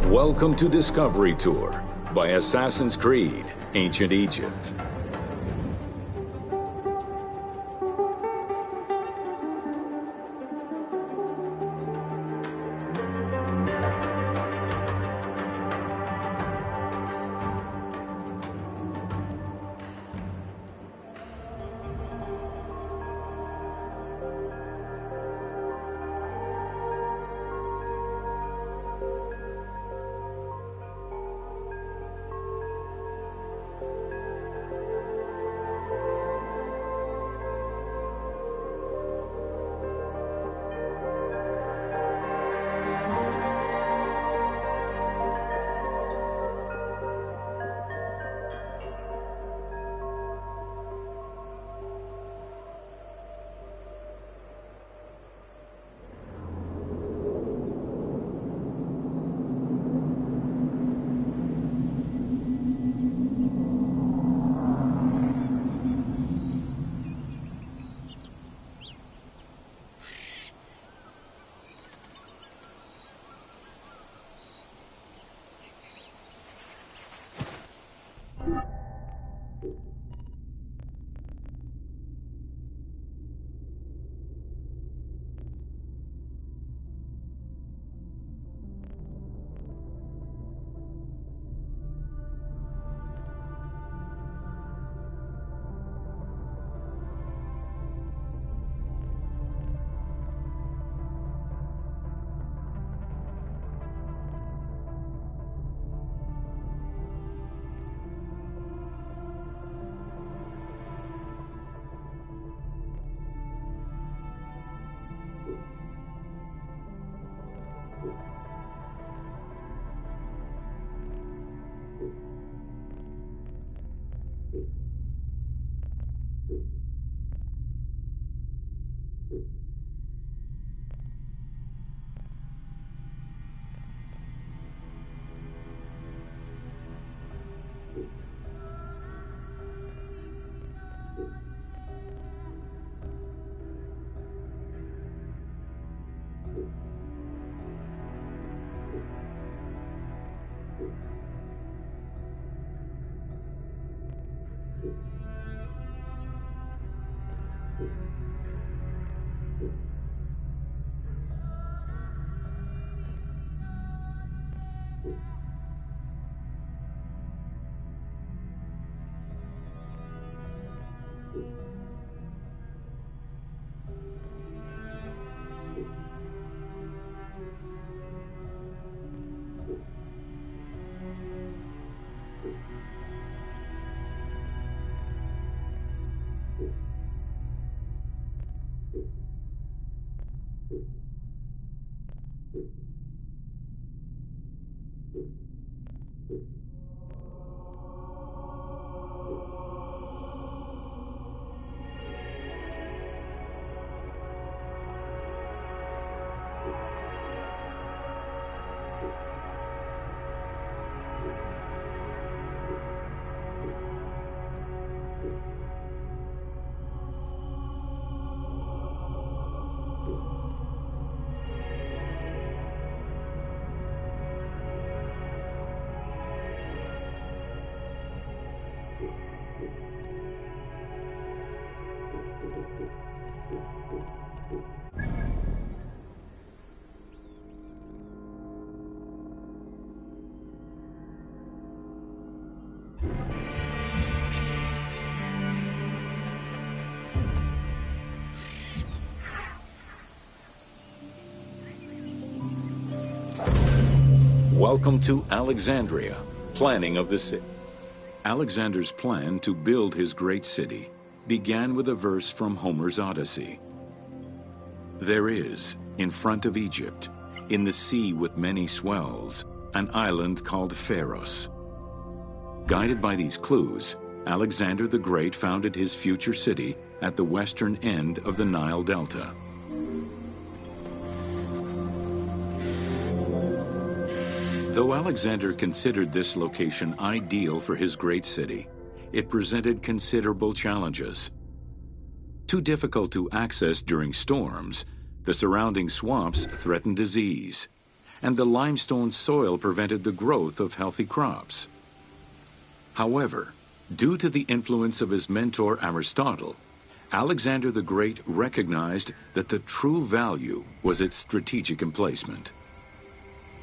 Welcome to Discovery Tour by Assassin's Creed, Ancient Egypt. Welcome to Alexandria, planning of the city. Alexander's plan to build his great city began with a verse from Homer's Odyssey. There is, in front of Egypt, in the sea with many swells, an island called Pharos. Guided by these clues, Alexander the Great founded his future city at the western end of the Nile Delta. Though Alexander considered this location ideal for his great city, it presented considerable challenges. Too difficult to access during storms, the surrounding swamps threatened disease, and the limestone soil prevented the growth of healthy crops. However, due to the influence of his mentor Aristotle, Alexander the Great recognized that the true value was its strategic emplacement.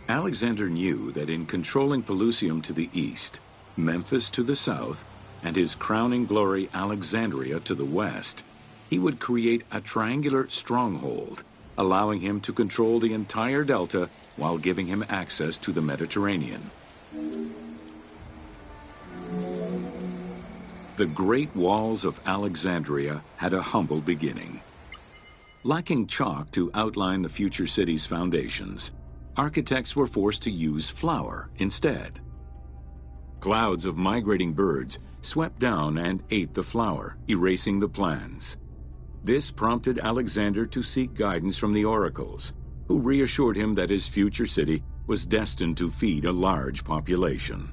Alexander knew that in controlling Pelusium to the east, Memphis to the south, and his crowning glory Alexandria to the west, he would create a triangular stronghold, allowing him to control the entire delta while giving him access to the Mediterranean. The Great Walls of Alexandria had a humble beginning. Lacking chalk to outline the future city's foundations, architects were forced to use flour instead. Clouds of migrating birds swept down and ate the flour, erasing the plans. This prompted Alexander to seek guidance from the oracles, who reassured him that his future city was destined to feed a large population.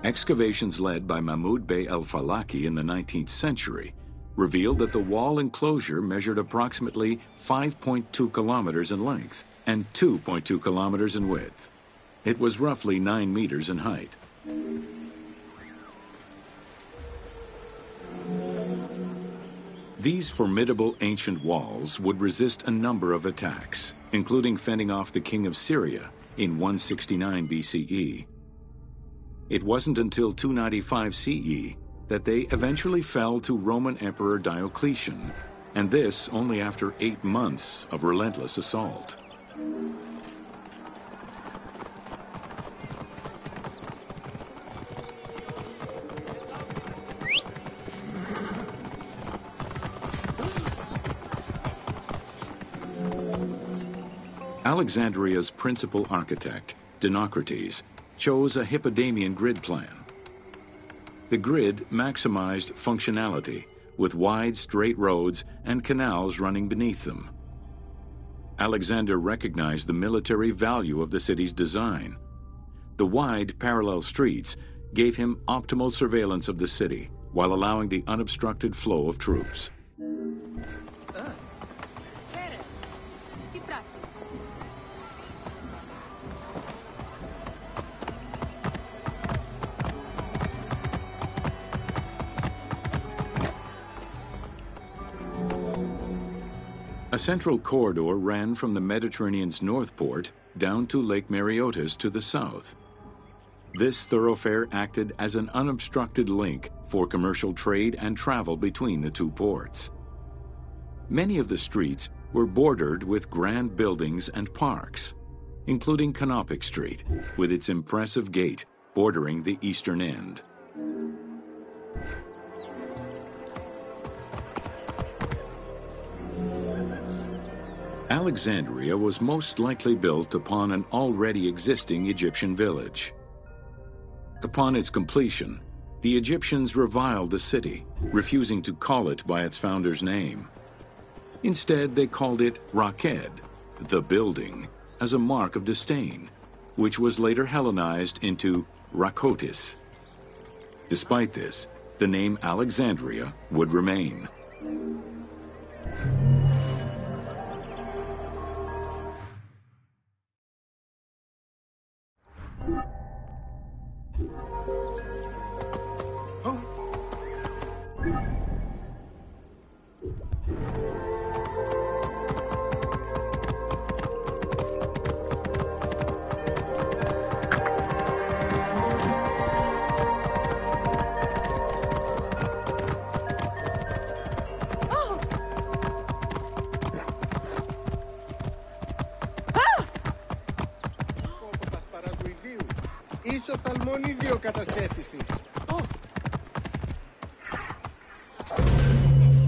Excavations led by Mahmud Bey el-Falaki in the 19th century revealed that the wall enclosure measured approximately 5.2 kilometers in length and 2.2 kilometers in width. It was roughly 9 meters in height. These formidable ancient walls would resist a number of attacks, including fending off the king of Syria in 169 BCE. It wasn't until 295 CE that they eventually fell to Roman Emperor Diocletian, and this only after 8 months of relentless assault. Alexandria's principal architect, Dinocrates, chose a Hippodamian grid plan. The grid maximized functionality, with wide, straight roads and canals running beneath them. Alexander recognized the military value of the city's design. The wide, parallel streets gave him optimal surveillance of the city, while allowing the unobstructed flow of troops. A central corridor ran from the Mediterranean's north port down to Lake Mareotis to the south. This thoroughfare acted as an unobstructed link for commercial trade and travel between the two ports. Many of the streets were bordered with grand buildings and parks, including Canopic Street, with its impressive gate bordering the eastern end. Alexandria was most likely built upon an already existing Egyptian village. Upon its completion, the Egyptians reviled the city, refusing to call it by its founder's name. Instead, they called it Raked, the building, as a mark of disdain, which was later Hellenized into Rakotis. Despite this, the name Alexandria would remain.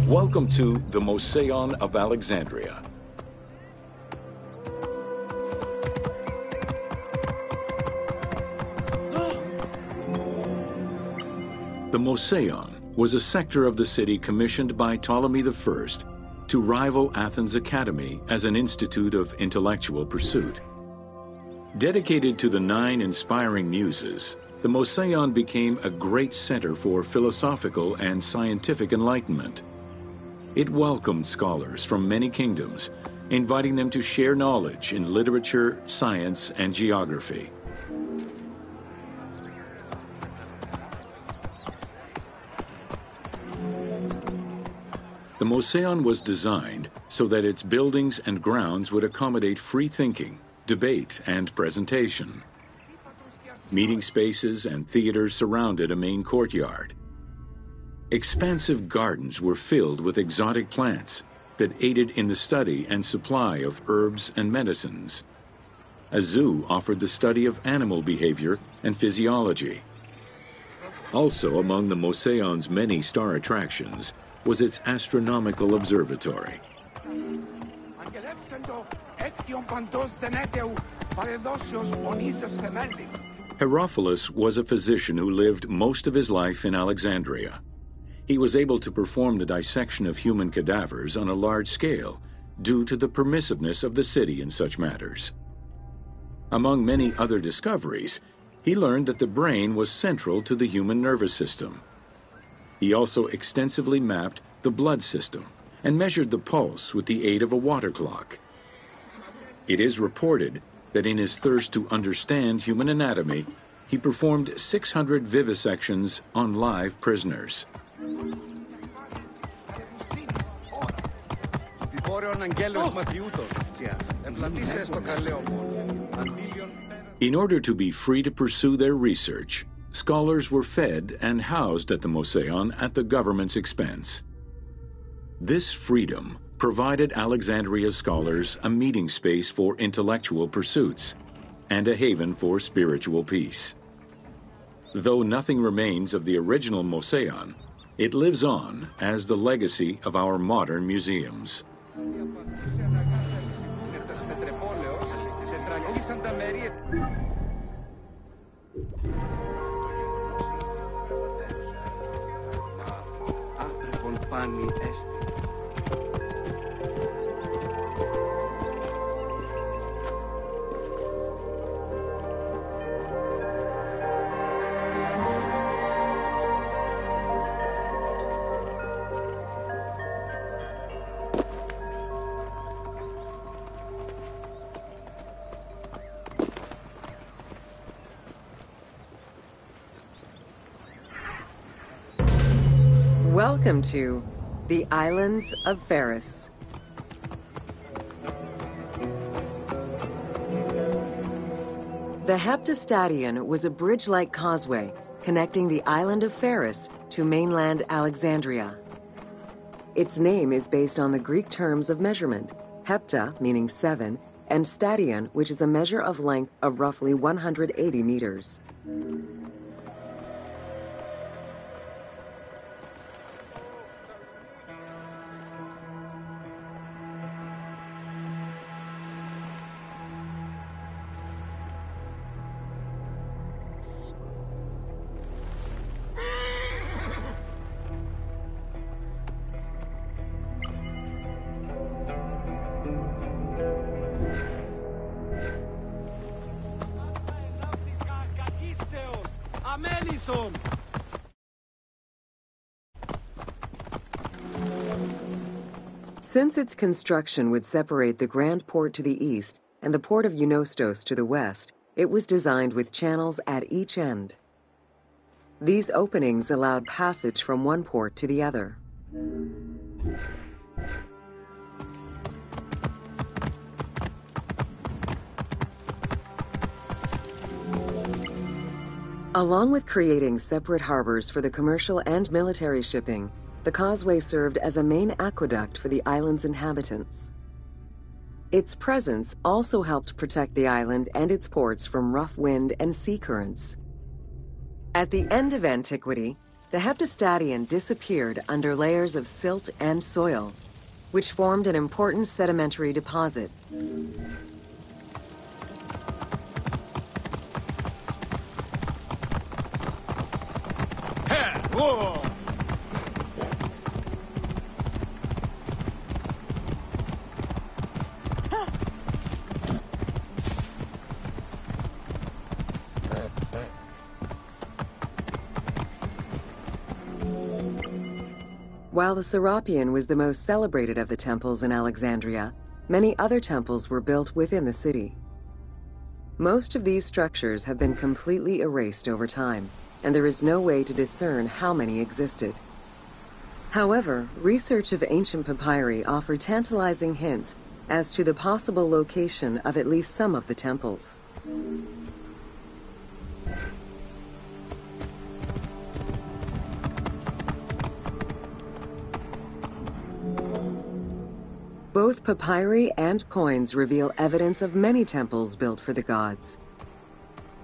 Welcome to the Moseion of Alexandria. The Moseion was a sector of the city commissioned by Ptolemy I to rival Athens' Academy as an institute of intellectual pursuit. Dedicated to the 9 inspiring muses, the Moseion became a great center for philosophical and scientific enlightenment, It welcomed scholars from many kingdoms, inviting them to share knowledge in literature, science, and geography. The Moseon was designed so that its buildings and grounds would accommodate free thinking, debate, and presentation. Meeting spaces and theaters surrounded a main courtyard. Expansive gardens were filled with exotic plants that aided in the study and supply of herbs and medicines. A zoo offered the study of animal behavior and physiology. Also among the Moseon's many star attractions was its astronomical observatory. Herophilus was a physician who lived most of his life in Alexandria. He was able to perform the dissection of human cadavers on a large scale due to the permissiveness of the city in such matters. Among many other discoveries, he learned that the brain was central to the human nervous system. He also extensively mapped the blood system and measured the pulse with the aid of a water clock. It is reported that in his thirst to understand human anatomy, he performed 600 vivisections on live prisoners. In order to be free to pursue their research, scholars were fed and housed at the Moseon at the government's expense. This freedom provided Alexandria's scholars a meeting space for intellectual pursuits and a haven for spiritual peace. Though nothing remains of the original Moseon, it lives on as the legacy of our modern museums. Welcome to the Islands of Pharis. The Heptastadion was a bridge-like causeway connecting the island of Pharis to mainland Alexandria. Its name is based on the Greek terms of measurement, hepta, meaning 7, and stadion, which is a measure of length of roughly 180 meters. Since its construction would separate the Grand Port to the east and the port of Eunostos to the west, it was designed with channels at each end. These openings allowed passage from one port to the other. Along with creating separate harbors for the commercial and military shipping, the causeway served as a main aqueduct for the island's inhabitants. Its presence also helped protect the island and its ports from rough wind and sea currents. At the end of antiquity, the Heptastadion disappeared under layers of silt and soil, which formed an important sedimentary deposit. Whoa! While the Serapeum was the most celebrated of the temples in Alexandria, many other temples were built within the city. Most of these structures have been completely erased over time, and there is no way to discern how many existed. However, research of ancient papyri offer tantalizing hints as to the possible location of at least some of the temples. Both papyri and coins reveal evidence of many temples built for the gods.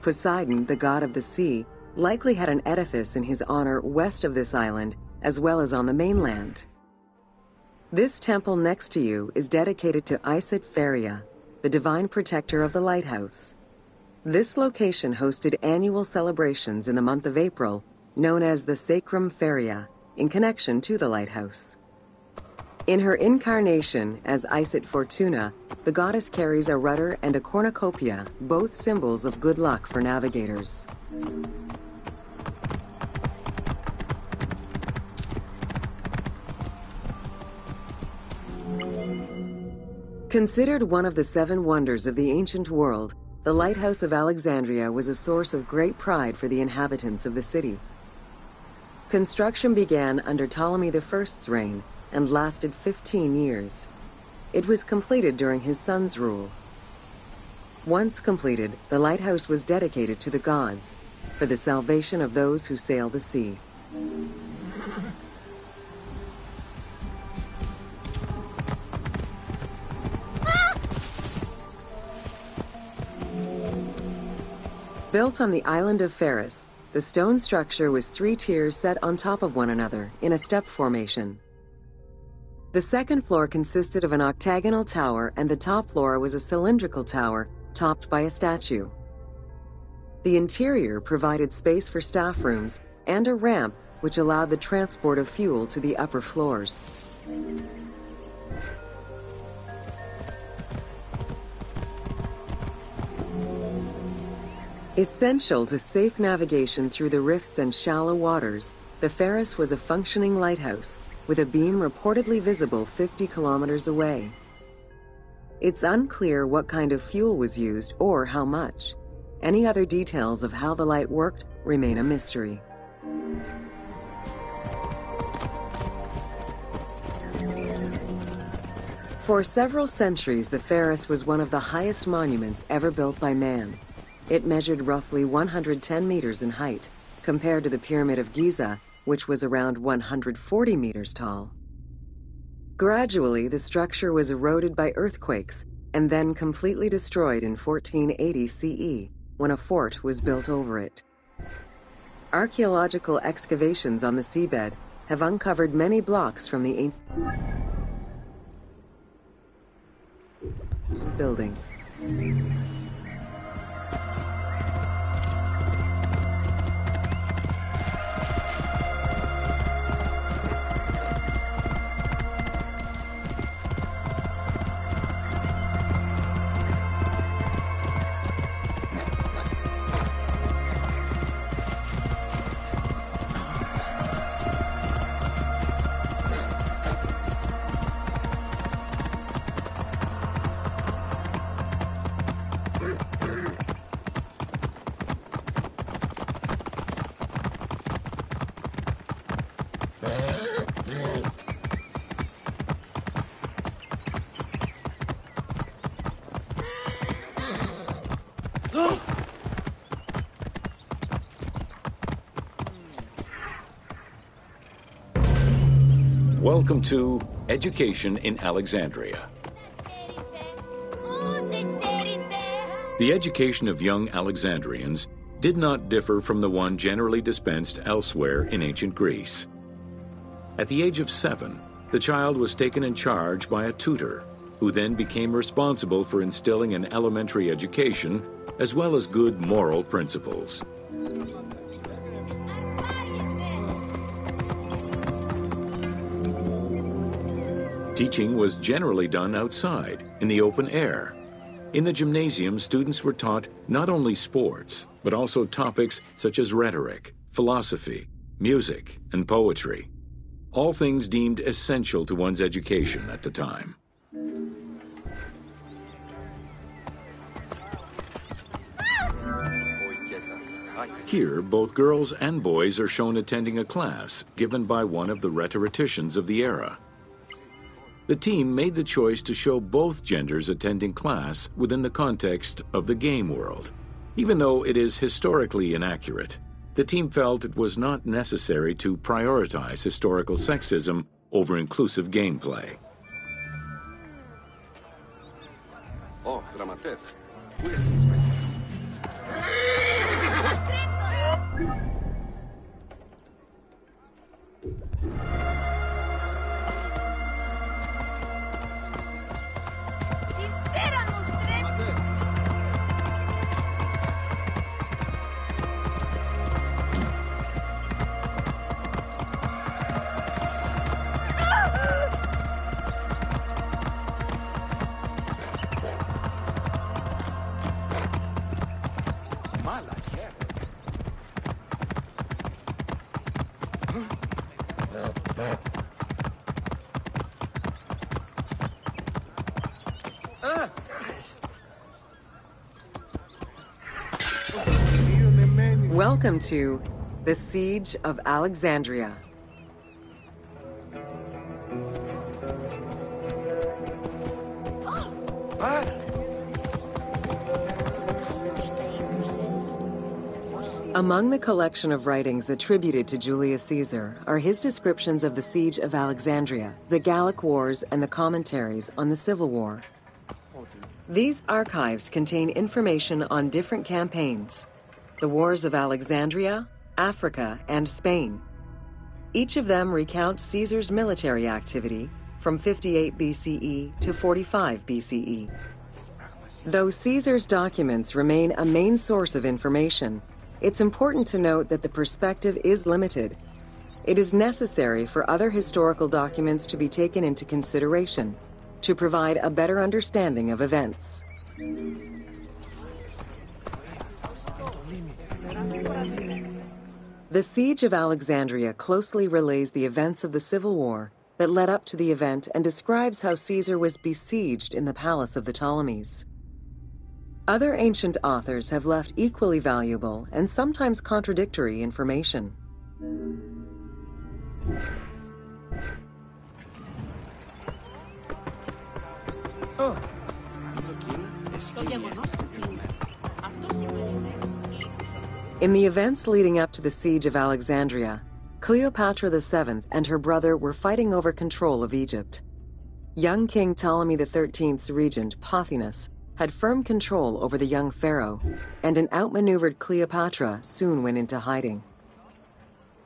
Poseidon, the god of the sea, likely had an edifice in his honor west of this island, as well as on the mainland. This temple next to you is dedicated to Isis Pharia, the divine protector of the lighthouse. This location hosted annual celebrations in the month of April, known as the Sacrum Pharia, in connection to the lighthouse. In her incarnation as Isis Fortuna, the goddess carries a rudder and a cornucopia, both symbols of good luck for navigators. Considered one of the 7 wonders of the ancient world, the Lighthouse of Alexandria was a source of great pride for the inhabitants of the city. Construction began under Ptolemy I's reign and lasted 15 years. It was completed during his son's rule. Once completed, the lighthouse was dedicated to the gods for the salvation of those who sail the sea. Built on the island of Pharos, the stone structure was 3 tiers set on top of one another in a step formation. The second floor consisted of an octagonal tower, and the top floor was a cylindrical tower topped by a statue. The interior provided space for staff rooms and a ramp which allowed the transport of fuel to the upper floors. Essential to safe navigation through the rifts and shallow waters, the Pharos was a functioning lighthouse with a beam reportedly visible 50 kilometers away. It's unclear what kind of fuel was used or how much. Any other details of how the light worked remain a mystery. For several centuries, the Pharos was one of the highest monuments ever built by man. It measured roughly 110 meters in height, compared to the Pyramid of Giza, which was around 140 meters tall. Gradually, the structure was eroded by earthquakes and then completely destroyed in 1480 CE, when a fort was built over it. Archaeological excavations on the seabed have uncovered many blocks from the ancient building. Welcome to Education in Alexandria. The education of young Alexandrians did not differ from the one generally dispensed elsewhere in ancient Greece. At the age of 7, the child was taken in charge by a tutor, who then became responsible for instilling an elementary education as well as good moral principles. Teaching was generally done outside, in the open air. In the gymnasium, students were taught not only sports, but also topics such as rhetoric, philosophy, music, and poetry. all things deemed essential to one's education at the time. Here, both girls and boys are shown attending a class given by one of the rhetoricians of the era. The team made the choice to show both genders attending class within the context of the game world. Even though it is historically inaccurate, the team felt it was not necessary to prioritize historical sexism over inclusive gameplay. Oh, Dramatev. Welcome to the Siege of Alexandria. Among the collection of writings attributed to Julius Caesar are his descriptions of the Siege of Alexandria, the Gallic Wars, and the commentaries on the Civil War. These archives contain information on different campaigns, the Wars of Alexandria, Africa, and Spain. Each of them recounts Caesar's military activity from 58 BCE to 45 BCE. Though Caesar's documents remain a main source of information, it's important to note that the perspective is limited. It is necessary for other historical documents to be taken into consideration to provide a better understanding of events. The Siege of Alexandria closely relays the events of the Civil War that led up to the event and describes how Caesar was besieged in the palace of the Ptolemies. Other ancient authors have left equally valuable and sometimes contradictory information. In the events leading up to the Siege of Alexandria, Cleopatra VII and her brother were fighting over control of Egypt. Young King Ptolemy XIII's regent, Pothinus, had firm control over the young pharaoh, and an outmaneuvered Cleopatra soon went into hiding.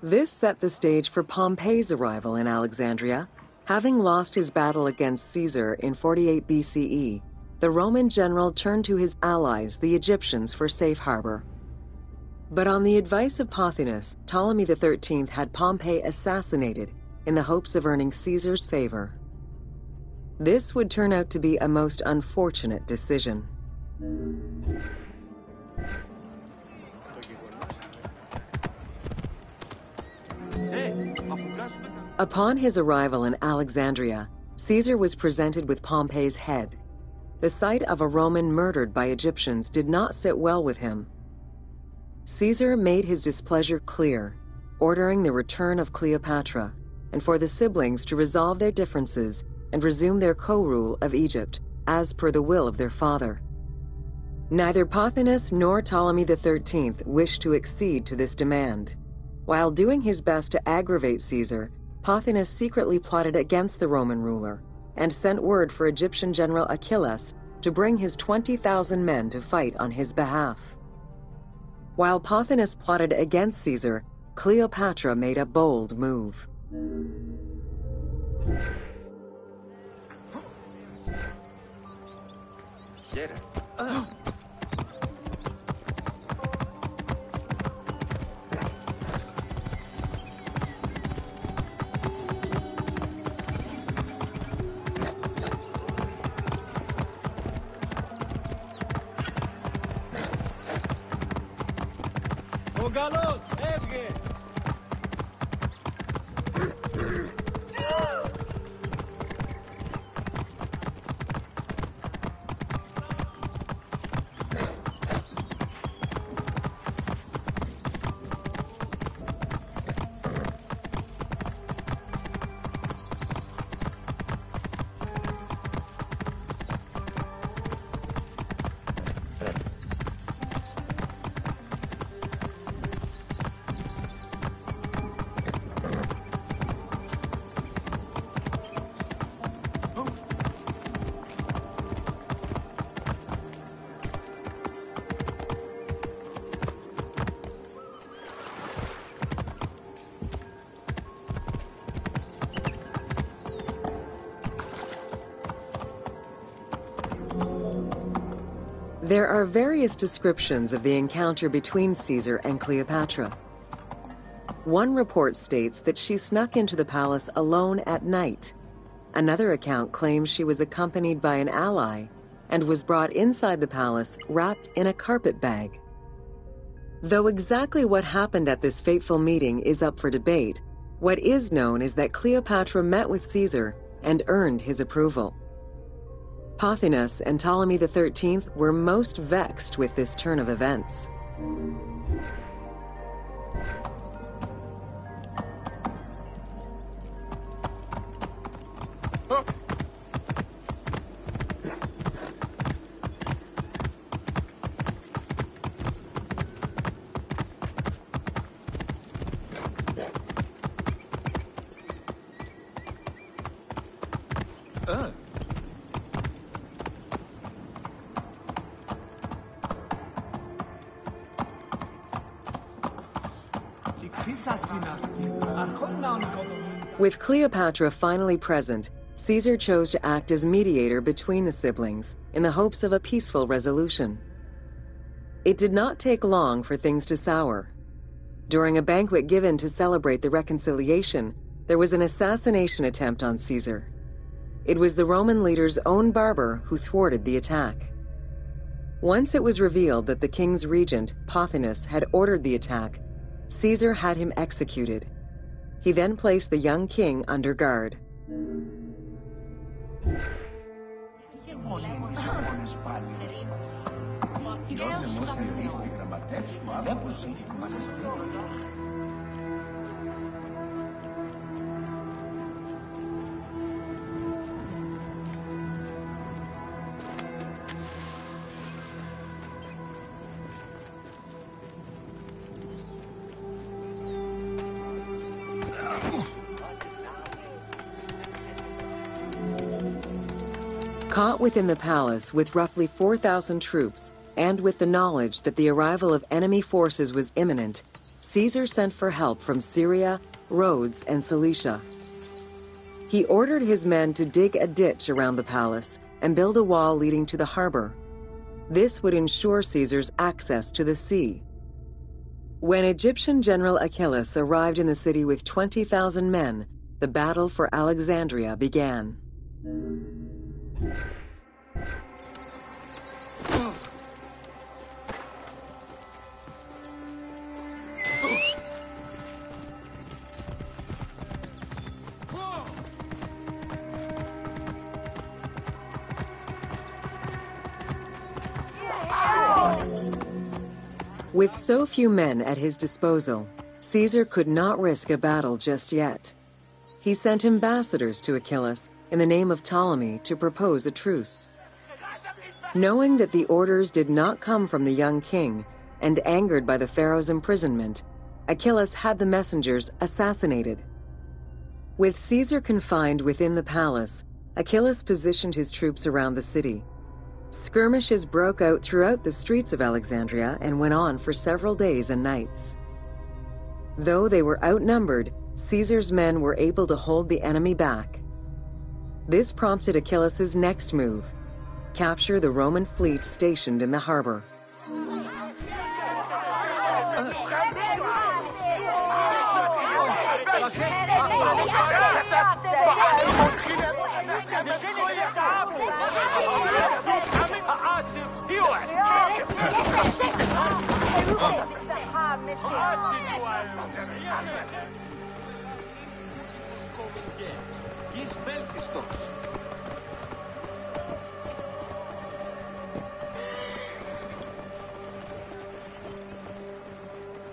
This set the stage for Pompey's arrival in Alexandria. Having lost his battle against Caesar in 48 BCE, the Roman general turned to his allies, the Egyptians, for safe harbor. But on the advice of Pothinus, Ptolemy XIII had Pompey assassinated in the hopes of earning Caesar's favor. This would turn out to be a most unfortunate decision. Upon his arrival in Alexandria, Caesar was presented with Pompey's head. The sight of a Roman murdered by Egyptians did not sit well with him. Caesar made his displeasure clear, ordering the return of Cleopatra, and for the siblings to resolve their differences and resume their co-rule of Egypt, as per the will of their father. Neither Pothinus nor Ptolemy XIII wished to accede to this demand. While doing his best to aggravate Caesar, Pothinus secretly plotted against the Roman ruler and sent word for Egyptian general Achilles to bring his 20,000 men to fight on his behalf. While Pothinus plotted against Caesar, Cleopatra made a bold move. Ogalos, Evge! There are various descriptions of the encounter between Caesar and Cleopatra. One report states that she snuck into the palace alone at night. Another account claims she was accompanied by an ally and was brought inside the palace wrapped in a carpet bag. Though exactly what happened at this fateful meeting is up for debate, what is known is that Cleopatra met with Caesar and earned his approval. Pothinus and Ptolemy XIII were most vexed with this turn of events. With Cleopatra finally present, Caesar chose to act as mediator between the siblings in the hopes of a peaceful resolution. It did not take long for things to sour. During a banquet given to celebrate the reconciliation, there was an assassination attempt on Caesar. It was the Roman leader's own barber who thwarted the attack. Once it was revealed that the king's regent, Pothinus, had ordered the attack, Caesar had him executed. He then placed the young king under guard. Caught within the palace with roughly 4,000 troops, and with the knowledge that the arrival of enemy forces was imminent, Caesar sent for help from Syria, Rhodes, and Cilicia. He ordered his men to dig a ditch around the palace and build a wall leading to the harbor. This would ensure Caesar's access to the sea. When Egyptian General Achilles arrived in the city with 20,000 men, the battle for Alexandria began. With so few men at his disposal, Caesar could not risk a battle just yet. He sent ambassadors to Achilles in the name of Ptolemy to propose a truce. Knowing that the orders did not come from the young king, and angered by the pharaoh's imprisonment, Achilles had the messengers assassinated. With Caesar confined within the palace, Achilles positioned his troops around the city. Skirmishes broke out throughout the streets of Alexandria and went on for several days and nights. Though they were outnumbered, Caesar's men were able to hold the enemy back. This prompted Achilles' next move: capture the Roman fleet stationed in the harbor.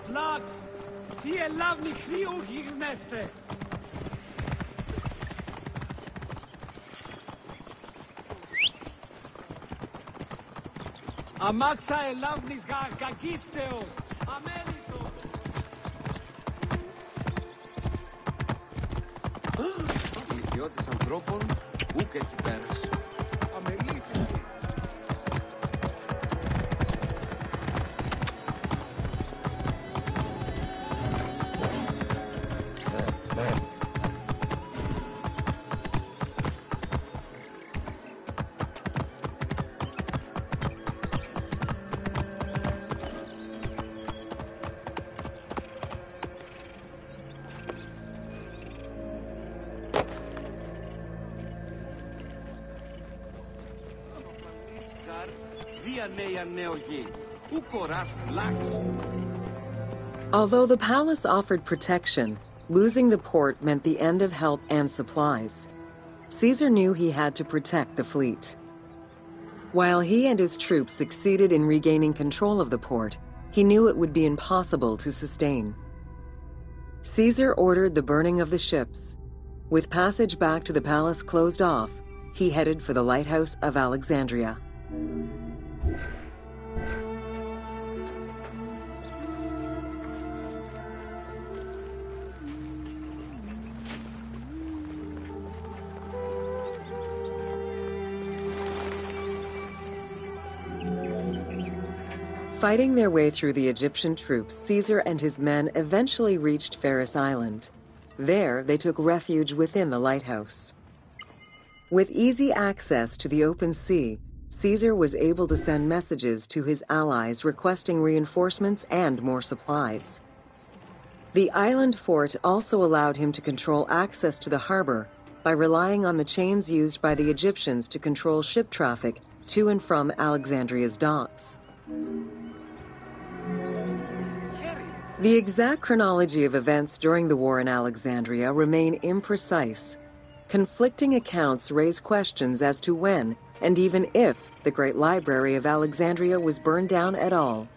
Lux, sie lavni kriu hirneste. Αμάξα ελάβνης κακίστεως, αμέλιστος. Η ιδιώτης ανθρώπων, ούκ έχει πέρας. Αμελήσεις. Although the palace offered protection, losing the port meant the end of help and supplies. Caesar knew he had to protect the fleet. While he and his troops succeeded in regaining control of the port, he knew it would be impossible to sustain. Caesar ordered the burning of the ships. With passage back to the palace closed off, he headed for the lighthouse of Alexandria. Fighting their way through the Egyptian troops, Caesar and his men eventually reached Pharos Island. There, they took refuge within the lighthouse. With easy access to the open sea, Caesar was able to send messages to his allies requesting reinforcements and more supplies. The island fort also allowed him to control access to the harbor by relying on the chains used by the Egyptians to control ship traffic to and from Alexandria's docks. The exact chronology of events during the war in Alexandria remain imprecise. Conflicting accounts raise questions as to when, and even if, the Great Library of Alexandria was burned down at all.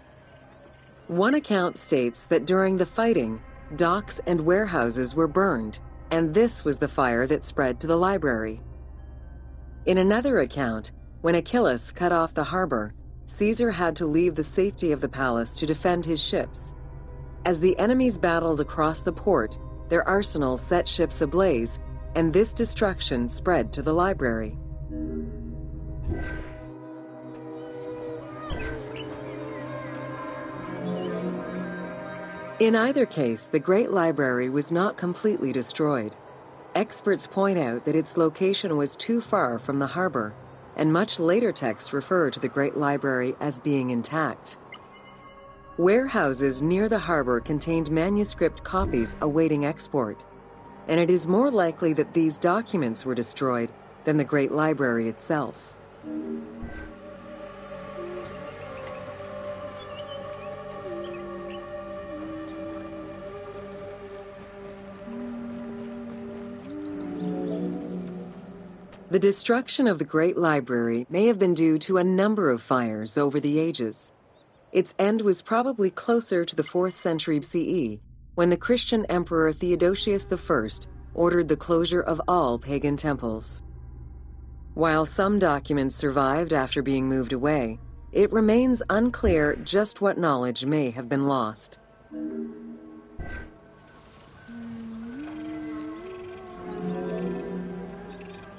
One account states that during the fighting, docks and warehouses were burned, and this was the fire that spread to the library. In another account, when Achilles cut off the harbor, Caesar had to leave the safety of the palace to defend his ships. As the enemies battled across the port, their arsenals set ships ablaze, and this destruction spread to the library. In either case, the Great Library was not completely destroyed. Experts point out that its location was too far from the harbor, and much later texts refer to the Great Library as being intact. Warehouses near the harbor contained manuscript copies awaiting export, and it is more likely that these documents were destroyed than the Great Library itself. The destruction of the Great Library may have been due to a number of fires over the ages. Its end was probably closer to the 4th century CE, when the Christian Emperor Theodosius I ordered the closure of all pagan temples. While some documents survived after being moved away, it remains unclear just what knowledge may have been lost.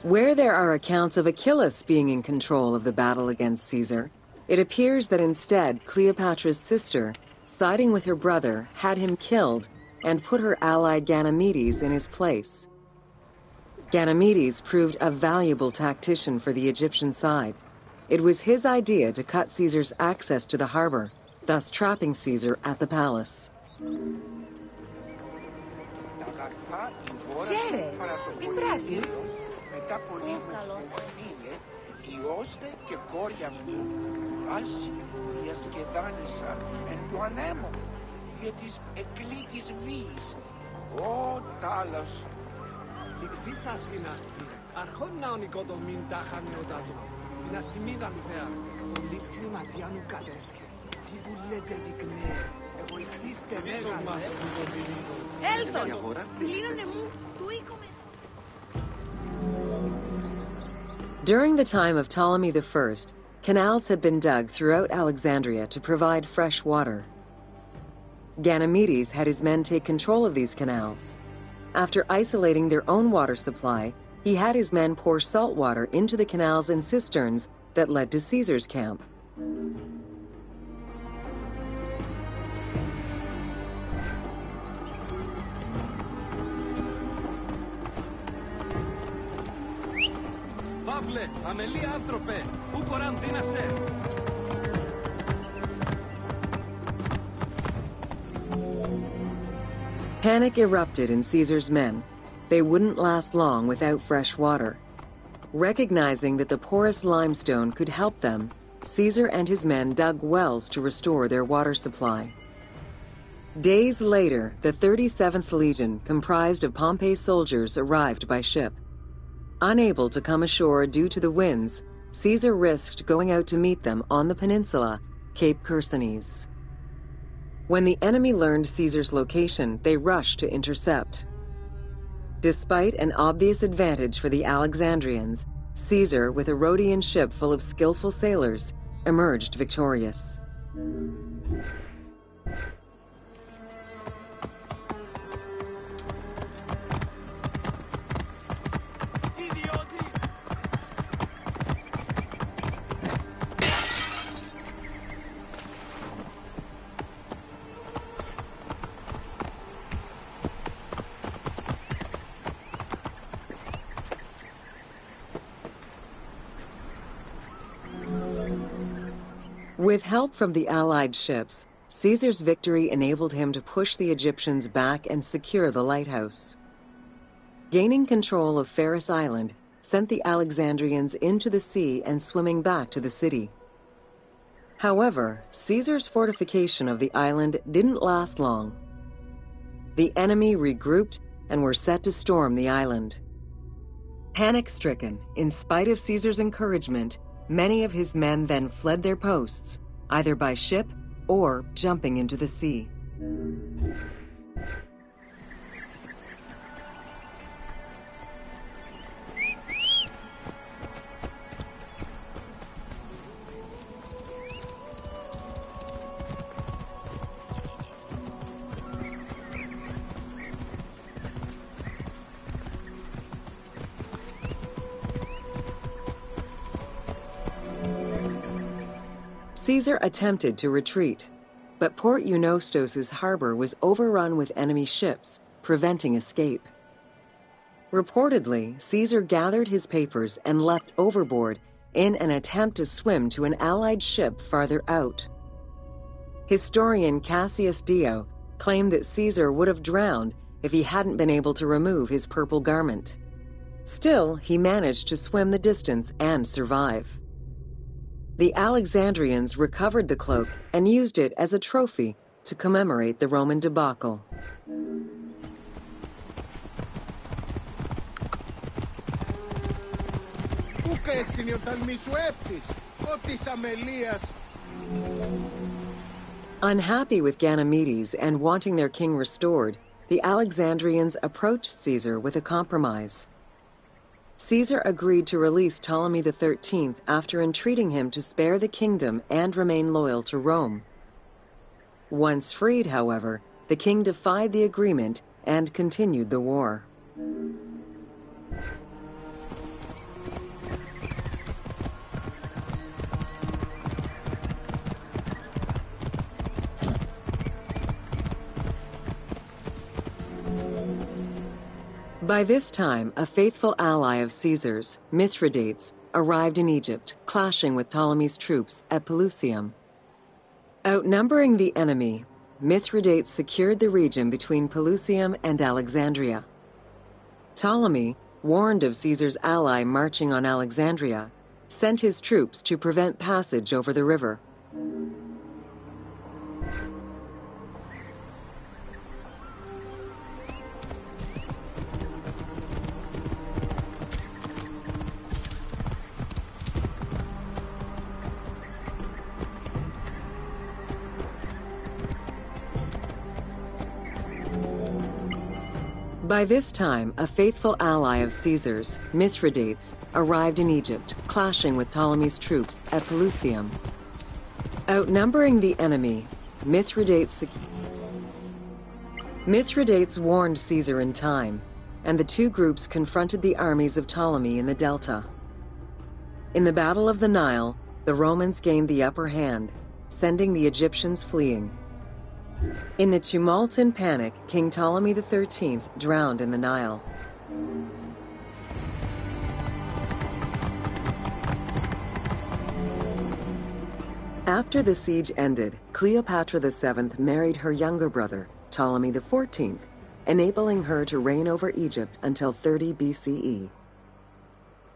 Where there are accounts of Achilles being in control of the battle against Caesar, it appears that instead Cleopatra's sister, siding with her brother, had him killed and put her ally Ganymedes in his place. Ganymedes proved a valuable tactician for the Egyptian side. It was his idea to cut Caesar's access to the harbor, thus trapping Caesar at the palace. During the time of Ptolemy I, canals had been dug throughout Alexandria to provide fresh water. Ganymedes had his men take control of these canals. After isolating their own water supply, he had his men pour salt water into the canals and cisterns that led to Caesar's camp. Panic erupted in Caesar's men. They wouldn't last long without fresh water. Recognizing that the porous limestone could help them, Caesar and his men dug wells to restore their water supply. Days later, the 37th Legion, comprised of Pompey's soldiers, arrived by ship. Unable to come ashore due to the winds, Caesar risked going out to meet them on the peninsula, Cape Chersonese. When the enemy learned Caesar's location, they rushed to intercept. Despite an obvious advantage for the Alexandrians, Caesar, with a Rhodian ship full of skillful sailors, emerged victorious. With help from the Allied ships, Caesar's victory enabled him to push the Egyptians back and secure the lighthouse. Gaining control of Pharos Island sent the Alexandrians into the sea and swimming back to the city. However, Caesar's fortification of the island didn't last long. The enemy regrouped and were set to storm the island. Panic-stricken, in spite of Caesar's encouragement, many of his men then fled their posts, either by ship or jumping into the sea. Caesar attempted to retreat, but Port Eunostos' harbor was overrun with enemy ships, preventing escape. Reportedly, Caesar gathered his papers and leapt overboard in an attempt to swim to an Allied ship farther out. Historian Cassius Dio claimed that Caesar would have drowned if he hadn't been able to remove his purple garment. Still, he managed to swim the distance and survive. The Alexandrians recovered the cloak and used it as a trophy to commemorate the Roman debacle. Unhappy with Ganymedes and wanting their king restored, the Alexandrians approached Caesar with a compromise. Caesar agreed to release Ptolemy XIII after entreating him to spare the kingdom and remain loyal to Rome. Once freed, however, the king defied the agreement and continued the war. By this time, a faithful ally of Caesar's, Mithridates, arrived in Egypt, clashing with Ptolemy's troops at Pelusium. Outnumbering the enemy, Mithridates secured the region between Pelusium and Alexandria. Ptolemy, warned of Caesar's ally marching on Alexandria, sent his troops to prevent passage over the river. By this time, a faithful ally of Caesar's, Mithridates, arrived in Egypt, clashing with Ptolemy's troops at Pelusium. Outnumbering the enemy, Mithridates warned Caesar in time, and the two groups confronted the armies of Ptolemy in the Delta. In the Battle of the Nile, the Romans gained the upper hand, sending the Egyptians fleeing. In the tumult and panic, King Ptolemy XIII drowned in the Nile. After the siege ended, Cleopatra VII married her younger brother, Ptolemy XIV, enabling her to reign over Egypt until 30 BCE.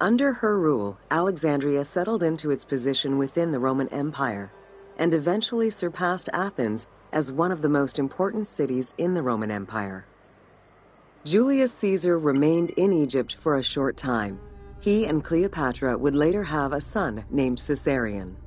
Under her rule, Alexandria settled into its position within the Roman Empire and eventually surpassed Athens as one of the most important cities in the Roman Empire. Julius Caesar remained in Egypt for a short time. He and Cleopatra would later have a son named Caesarion.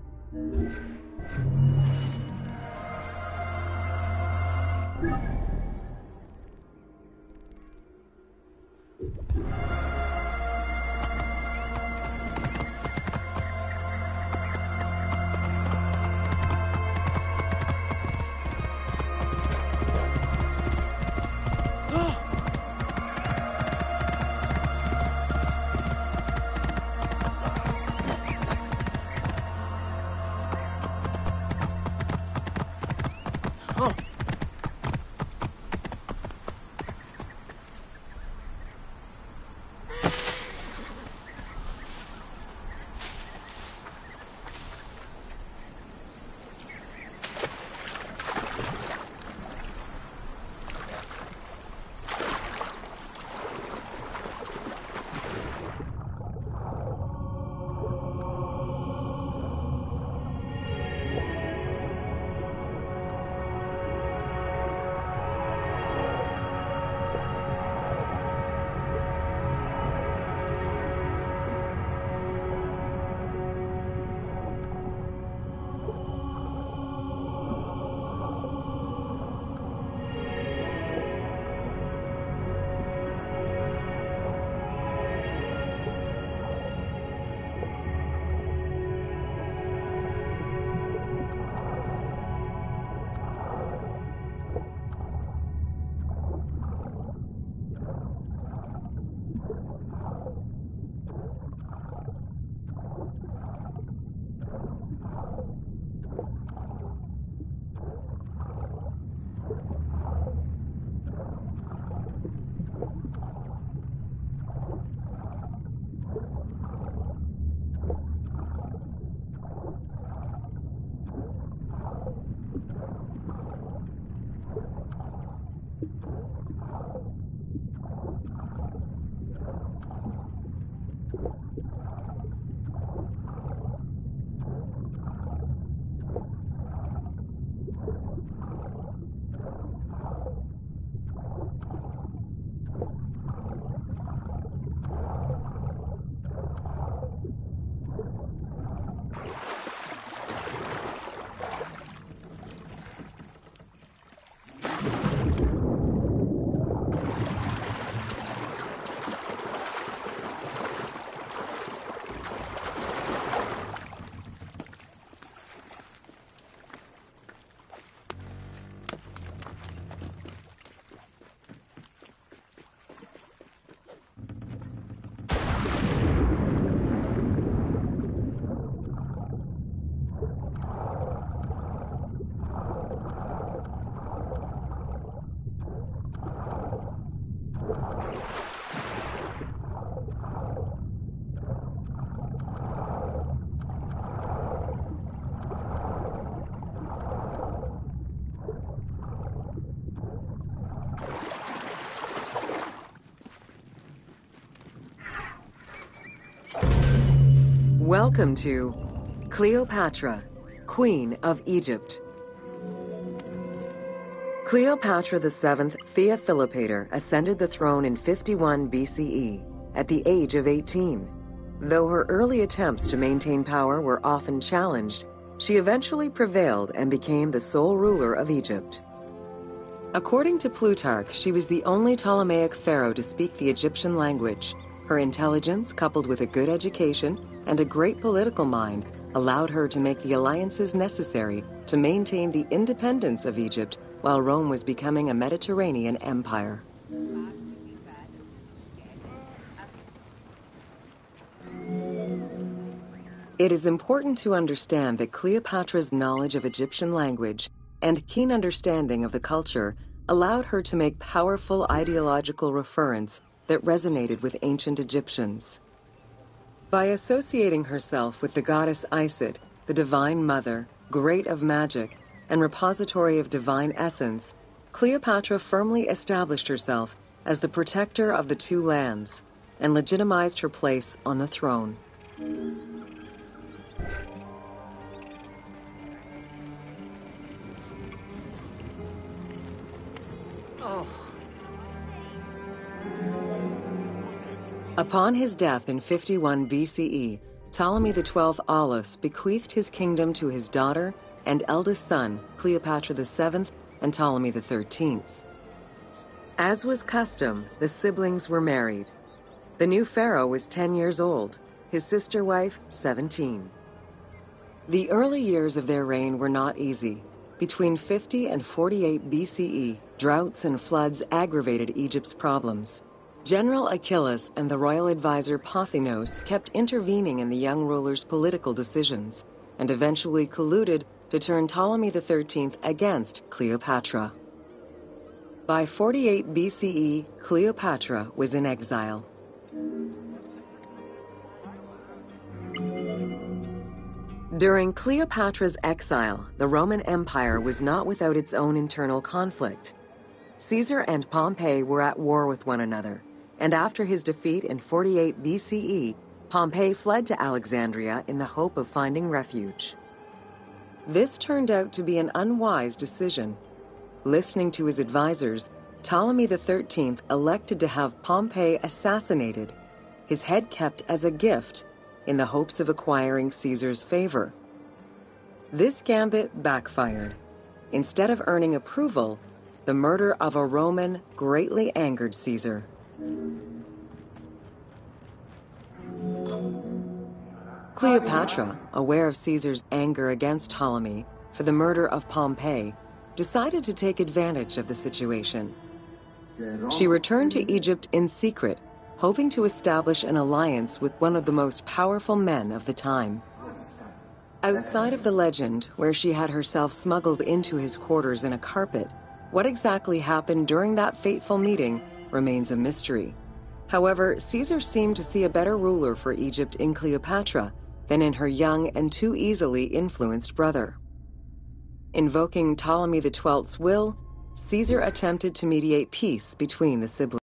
Welcome to Cleopatra, Queen of Egypt. Cleopatra VII Theophilopator ascended the throne in 51 BCE at the age of 18. Though her early attempts to maintain power were often challenged, she eventually prevailed and became the sole ruler of Egypt. According to Plutarch, she was the only Ptolemaic pharaoh to speak the Egyptian language. Her intelligence, coupled with a good education and a great political mind, allowed her to make the alliances necessary to maintain the independence of Egypt while Rome was becoming a Mediterranean empire. It is important to understand that Cleopatra's knowledge of Egyptian language and keen understanding of the culture allowed her to make powerful ideological referents that resonated with ancient Egyptians. By associating herself with the goddess Isis, the Divine Mother, Great of Magic, and repository of divine essence, Cleopatra firmly established herself as the protector of the two lands. and legitimized her place on the throne. Upon his death in 51 BCE, Ptolemy XII Aulus bequeathed his kingdom to his daughter and eldest son, Cleopatra VII and Ptolemy XIII. As was custom, the siblings were married. The new pharaoh was 10 years old, his sister wife 17. The early years of their reign were not easy. Between 50 and 48 BCE, droughts and floods aggravated Egypt's problems. General Achilles and the royal advisor Pothinos kept intervening in the young ruler's political decisions, and eventually colluded to turn Ptolemy XIII against Cleopatra. By 48 BCE, Cleopatra was in exile. During Cleopatra's exile, the Roman Empire was not without its own internal conflict. Caesar and Pompey were at war with one another, and after his defeat in 48 BCE, Pompey fled to Alexandria in the hope of finding refuge. This turned out to be an unwise decision. Listening to his advisors, Ptolemy XIII elected to have Pompey assassinated, his head kept as a gift, in the hopes of acquiring Caesar's favor. This gambit backfired. Instead of earning approval, the murder of a Roman greatly angered Caesar. Cleopatra, aware of Caesar's anger against Ptolemy for the murder of Pompey, decided to take advantage of the situation. She returned to Egypt in secret, hoping to establish an alliance with one of the most powerful men of the time. Outside of the legend, where she had herself smuggled into his quarters in a carpet, what exactly happened during that fateful meeting remains a mystery. However, Caesar seemed to see a better ruler for Egypt in Cleopatra than in her young and too easily influenced brother. Invoking Ptolemy XII's will, Caesar attempted to mediate peace between the siblings.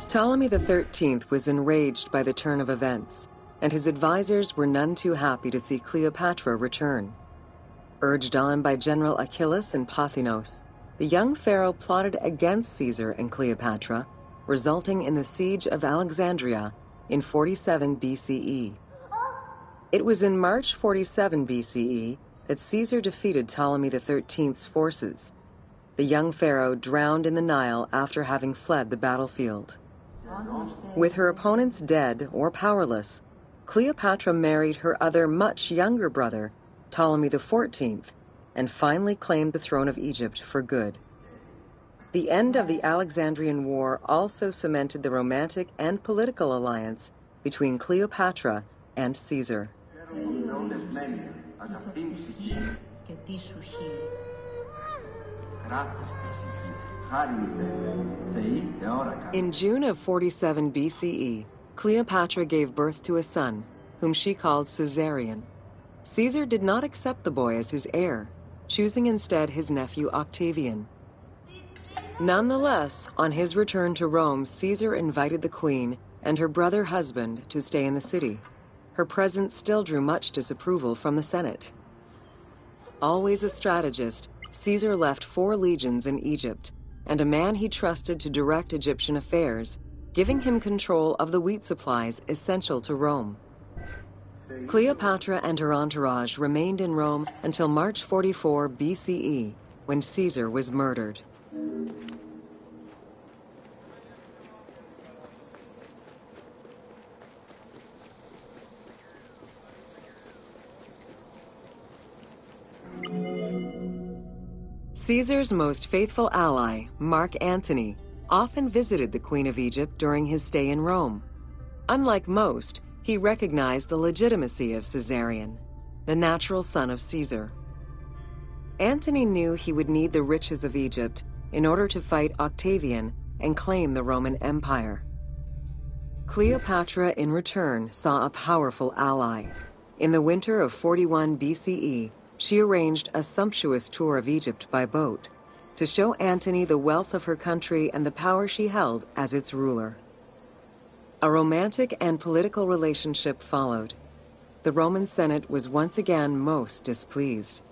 Ptolemy XIII was enraged by the turn of events, and his advisors were none too happy to see Cleopatra return. Urged on by General Achilles and Pothinos, the young pharaoh plotted against Caesar and Cleopatra, resulting in the siege of Alexandria in 47 BCE. It was in March 47 BCE that Caesar defeated Ptolemy XIII's forces. The young pharaoh drowned in the Nile after having fled the battlefield. With her opponents dead or powerless, Cleopatra married her other much younger brother, Ptolemy XIV, and finally claimed the throne of Egypt for good. The end of the Alexandrian War also cemented the romantic and political alliance between Cleopatra and Caesar. In June of 47 BCE, Cleopatra gave birth to a son, whom she called Caesarion. Caesar did not accept the boy as his heir, choosing instead his nephew Octavian. Nonetheless, on his return to Rome, Caesar invited the queen and her brother husband to stay in the city. Her presence still drew much disapproval from the Senate. Always a strategist, Caesar left 4 legions in Egypt and a man he trusted to direct Egyptian affairs, giving him control of the wheat supplies essential to Rome. Cleopatra and her entourage remained in Rome until March 44 BCE, when Caesar was murdered. Caesar's most faithful ally, Mark Antony, often visited the Queen of Egypt during his stay in Rome. Unlike most, he recognized the legitimacy of Caesarion, the natural son of Caesar. Antony knew he would need the riches of Egypt in order to fight Octavian and claim the Roman Empire. Cleopatra, in return, saw a powerful ally. In the winter of 41 BCE, she arranged a sumptuous tour of Egypt by boat. to show Antony the wealth of her country and the power she held as its ruler. A romantic and political relationship followed. The Roman Senate was once again most displeased.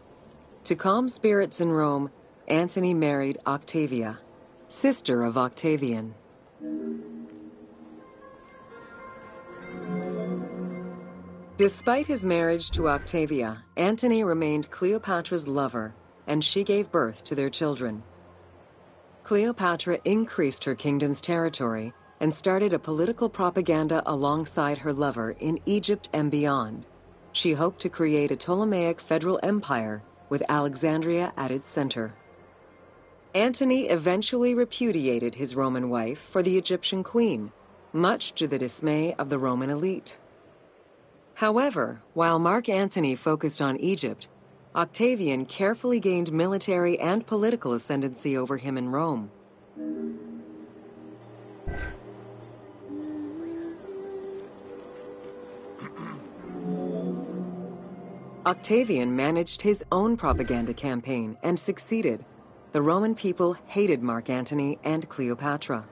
To calm spirits in Rome, Antony married Octavia, sister of Octavian. Despite his marriage to Octavia, Antony remained Cleopatra's lover, and she gave birth to their children. Cleopatra increased her kingdom's territory and started a political propaganda alongside her lover in Egypt and beyond. She hoped to create a Ptolemaic federal empire with Alexandria at its center. Antony eventually repudiated his Roman wife for the Egyptian queen, much to the dismay of the Roman elite. However, while Mark Antony focused on Egypt, Octavian carefully gained military and political ascendancy over him in Rome. Octavian managed his own propaganda campaign and succeeded. The Roman people hated Mark Antony and Cleopatra.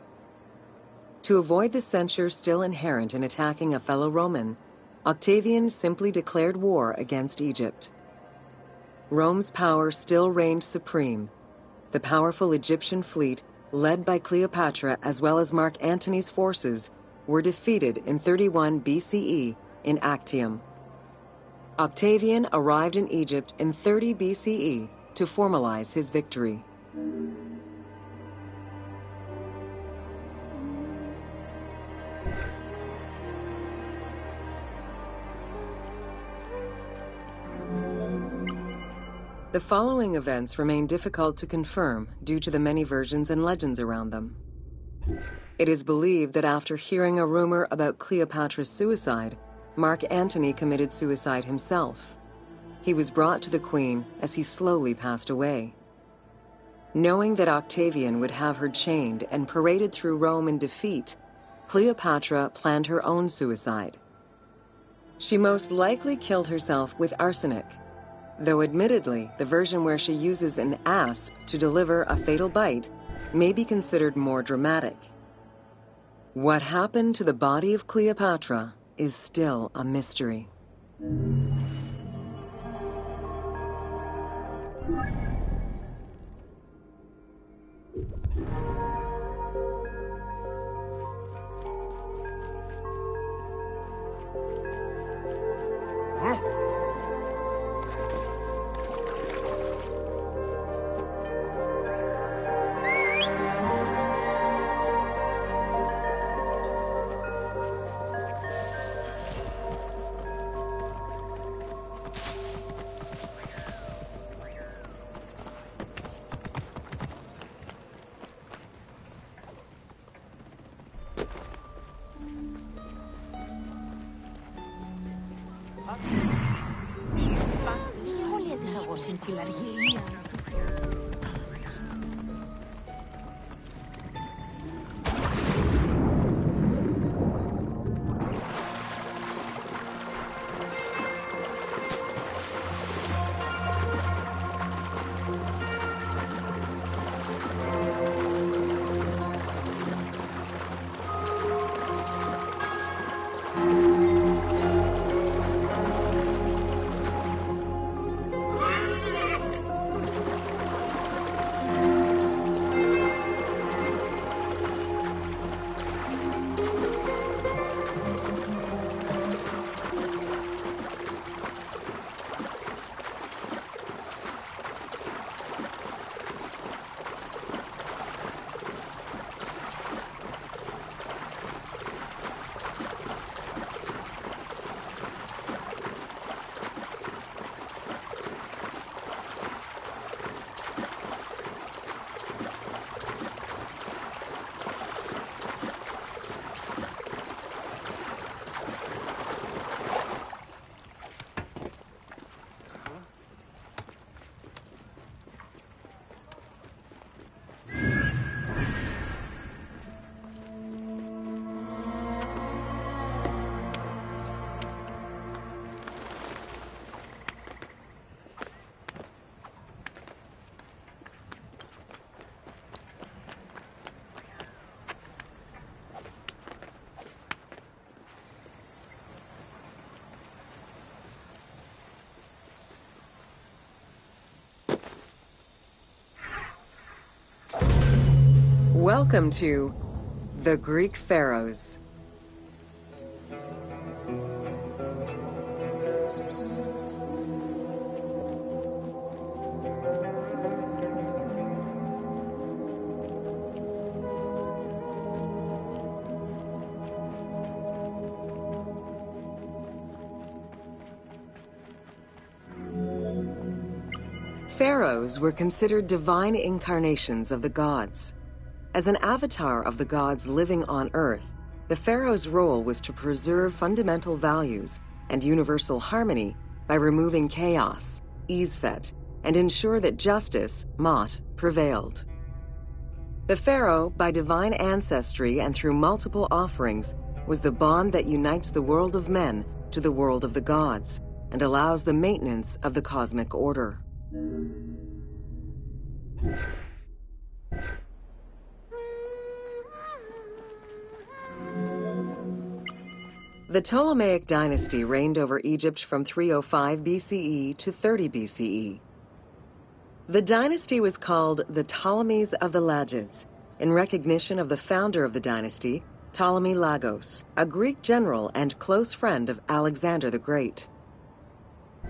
To avoid the censure still inherent in attacking a fellow Roman, Octavian simply declared war against Egypt. Rome's power still reigned supreme. The powerful Egyptian fleet, led by Cleopatra as well as Mark Antony's forces, were defeated in 31 BCE in Actium. Octavian arrived in Egypt in 30 BCE to formalize his victory. The following events remain difficult to confirm due to the many versions and legends around them. It is believed that after hearing a rumor about Cleopatra's suicide, Mark Antony committed suicide himself. He was brought to the queen as he slowly passed away. Knowing that Octavian would have her chained and paraded through Rome in defeat, Cleopatra planned her own suicide. She most likely killed herself with arsenic, though admittedly, the version where she uses an asp to deliver a fatal bite may be considered more dramatic. What happened to the body of Cleopatra is still a mystery. Σχόλια της αγώς στην φιλαργυρία. Welcome to the Greek Pharaohs. Pharaohs were considered divine incarnations of the gods. As an avatar of the gods living on Earth, the pharaoh's role was to preserve fundamental values and universal harmony by removing chaos, Isfet, and ensure that justice, Mot, prevailed. The pharaoh, by divine ancestry and through multiple offerings, was the bond that unites the world of men to the world of the gods and allows the maintenance of the cosmic order. The Ptolemaic dynasty reigned over Egypt from 305 BCE to 30 BCE. The dynasty was called the Ptolemies of the Lagids, in recognition of the founder of the dynasty, Ptolemy Lagos, a Greek general and close friend of Alexander the Great.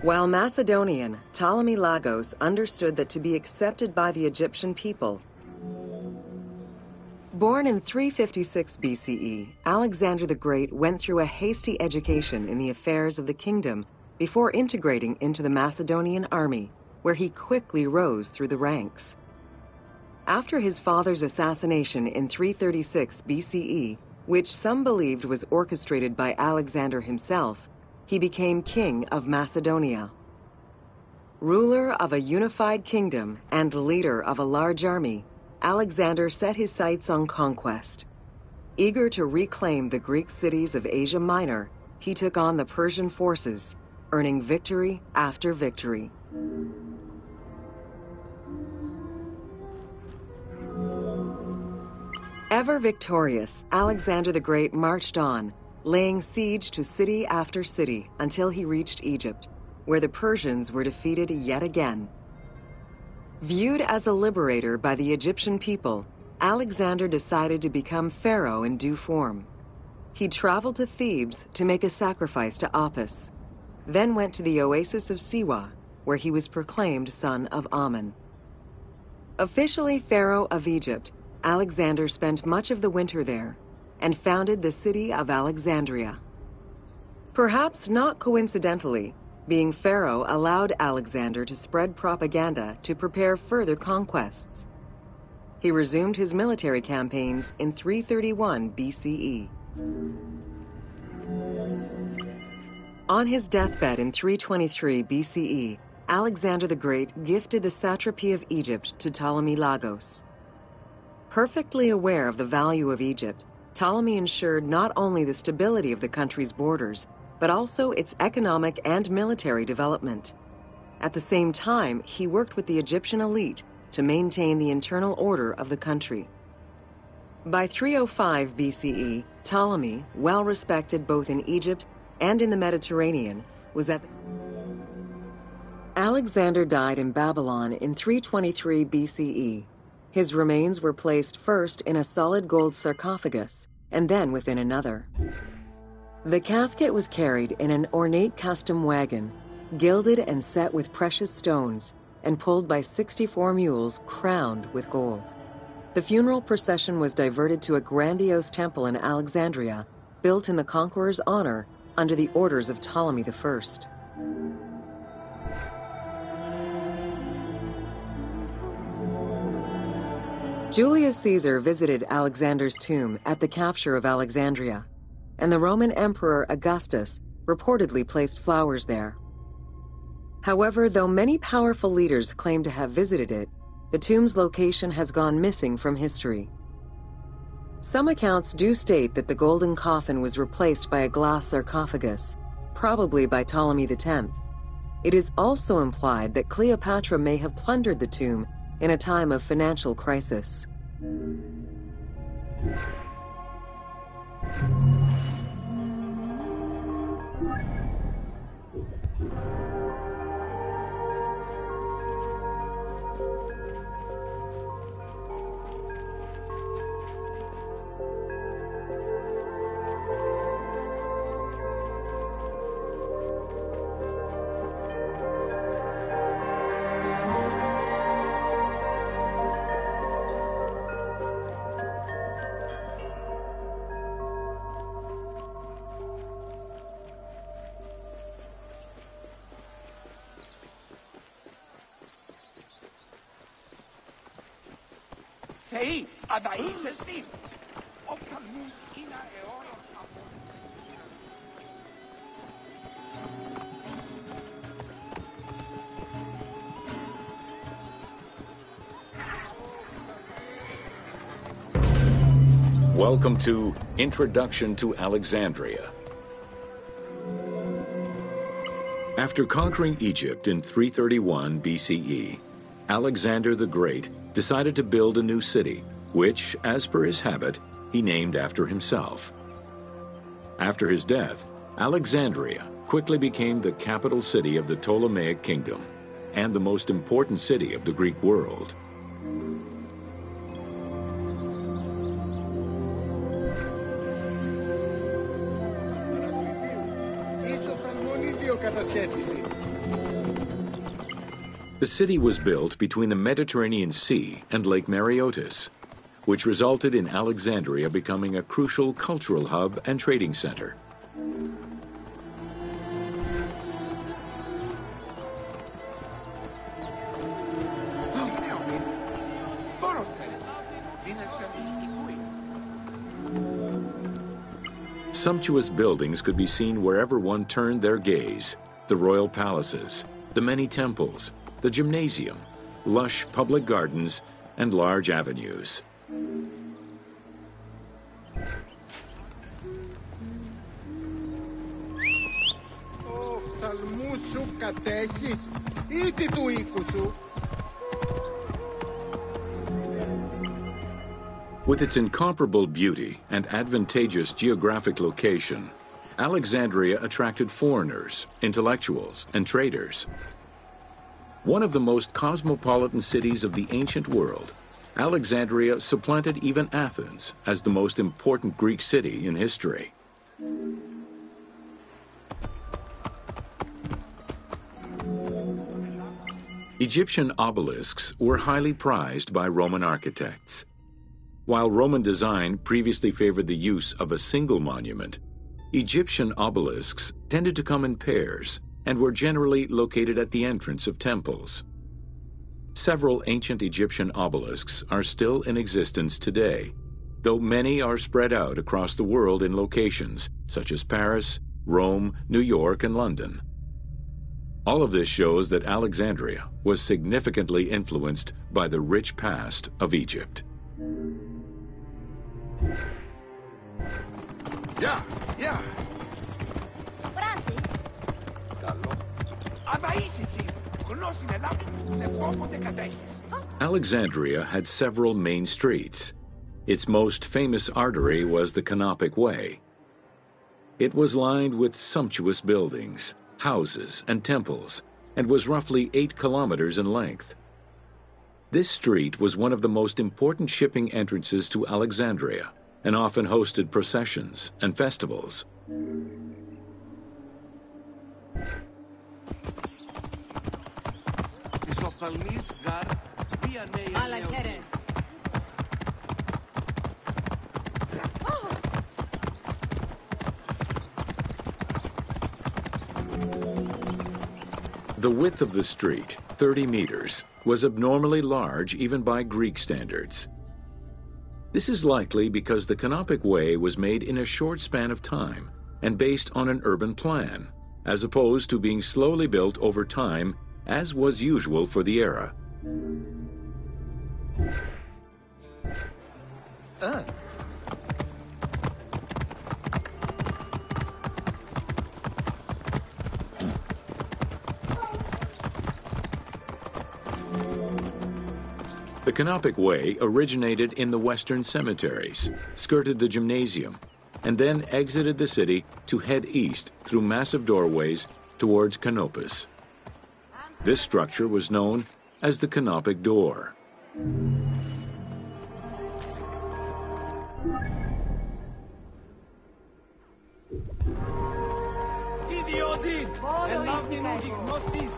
While Macedonian, Ptolemy Lagos understood that to be accepted by the Egyptian people. Born in 356 BCE, Alexander the Great went through a hasty education in the affairs of the kingdom before integrating into the Macedonian army, where he quickly rose through the ranks. After his father's assassination in 336 BCE, which some believed was orchestrated by Alexander himself, he became king of Macedonia. Ruler of a unified kingdom and leader of a large army, Alexander set his sights on conquest. Eager to reclaim the Greek cities of Asia Minor, he took on the Persian forces, earning victory after victory. Ever victorious, Alexander the Great marched on, laying siege to city after city until he reached Egypt, where the Persians were defeated yet again. Viewed as a liberator by the Egyptian people, Alexander decided to become pharaoh in due form. He traveled to Thebes to make a sacrifice to Apis, then went to the oasis of Siwa, where he was proclaimed son of Amun. Officially pharaoh of Egypt, Alexander spent much of the winter there and founded the city of Alexandria. Perhaps not coincidentally, being pharaoh allowed Alexander to spread propaganda to prepare further conquests. He resumed his military campaigns in 331 BCE. On his deathbed in 323 BCE, Alexander the Great gifted the satrapy of Egypt to Ptolemy Lagos. Perfectly aware of the value of Egypt, Ptolemy ensured not only the stability of the country's borders, but also its economic and military development. At the same time, he worked with the Egyptian elite to maintain the internal order of the country. By 305 BCE, Ptolemy, well respected both in Egypt and in the Mediterranean, was at Alexander died in Babylon in 323 BCE. His remains were placed first in a solid gold sarcophagus, and then within another. The casket was carried in an ornate custom wagon, gilded and set with precious stones, and pulled by 64 mules crowned with gold. The funeral procession was diverted to a grandiose temple in Alexandria, built in the conqueror's honor under the orders of Ptolemy I. Julius Caesar visited Alexander's tomb at the capture of Alexandria, and the Roman Emperor Augustus reportedly placed flowers there. However, though many powerful leaders claim to have visited it, the tomb's location has gone missing from history. Some accounts do state that the golden coffin was replaced by a glass sarcophagus, probably by Ptolemy X. It is also implied that Cleopatra may have plundered the tomb in a time of financial crisis. Θεοί, αδαΐσεστη. Ο καλούς είναι αιώνος από... Welcome to Introduction to Alexandria. After conquering Egypt in 331 BCE, Alexander the Great decided to build a new city, which, as per his habit, he named after himself. After his death, Alexandria quickly became the capital city of the Ptolemaic kingdom and the most important city of the Greek world. The city was built between the Mediterranean Sea and Lake Mareotis, which resulted in Alexandria becoming a crucial cultural hub and trading center. Sumptuous buildings could be seen wherever one turned their gaze: the royal palaces, the many temples, the gymnasium, lush public gardens, and large avenues. With its incomparable beauty and advantageous geographic location, Alexandria attracted foreigners, intellectuals, and traders. One of the most cosmopolitan cities of the ancient world, Alexandria supplanted even Athens as the most important Greek city in history. Egyptian obelisks were highly prized by Roman architects. While Roman design previously favored the use of a single monument, Egyptian obelisks tended to come in pairs and were generally located at the entrance of temples. Several ancient Egyptian obelisks are still in existence today, though many are spread out across the world in locations such as Paris, Rome, New York, and London. All of this shows that Alexandria was significantly influenced by the rich past of Egypt. Yeah. Francis, Καλό. Αδαΐσεστη. Γνώση είναι λάβη. Δεν πόποτε κατέχεις. Alexandria had several main streets. Its most famous artery was the Canopic Way. It was lined with sumptuous buildings, houses, and temples, and was roughly 8 kilometers in length. This street was one of the most important shipping entrances to Alexandria and often hosted processions and festivals. The width of the street, 30 meters, was abnormally large even by Greek standards. This is likely because the Canopic Way was made in a short span of time and based on an urban plan, as opposed to being slowly built over time, as was usual for the era. The Canopic Way originated in the western cemeteries, skirted the gymnasium, and then exited the city to head east through massive doorways towards Canopus. This structure was known as the Canopic Door. Idiotin! Ελάβει μου γιγνώστης!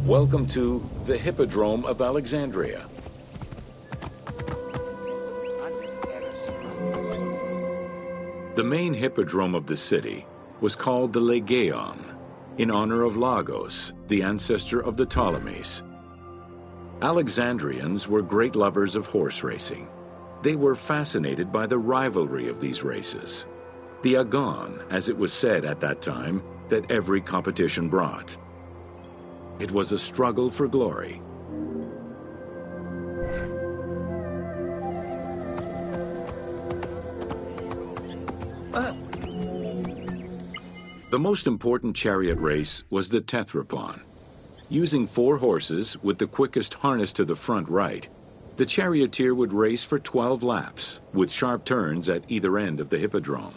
Welcome to the Hippodrome of Alexandria. The main hippodrome of the city was called the Legeon, in honor of Lagos, the ancestor of the Ptolemies. Alexandrians were great lovers of horse racing. They were fascinated by the rivalry of these races, the agon, as it was said at that time, that every competition brought. It was a struggle for glory. The most important chariot race was the Tethrapon. Using 4 horses with the quickest harness to the front right, the charioteer would race for 12 laps, with sharp turns at either end of the hippodrome.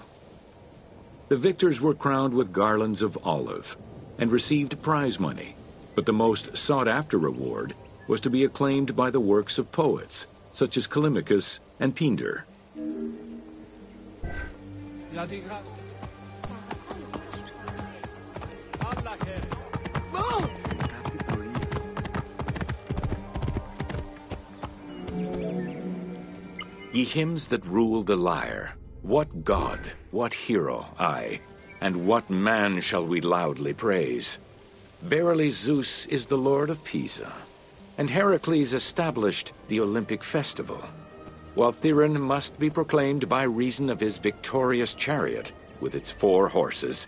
The victors were crowned with garlands of olive and received prize money, but the most sought-after reward was to be acclaimed by the works of poets, such as Callimachus and Pindar. Ye hymns that rule the lyre, what god, what hero, aye, and what man shall we loudly praise? Verily Zeus is the lord of Pisa, and Heracles established the Olympic festival, while Theron must be proclaimed by reason of his victorious chariot with its 4 horses,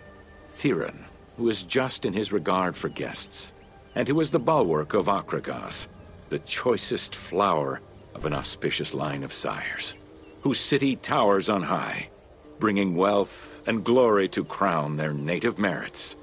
Theron, who is just in his regard for guests, and who is the bulwark of Acragas, the choicest flower of an auspicious line of sires, whose city towers on high, bringing wealth and glory to crown their native merits.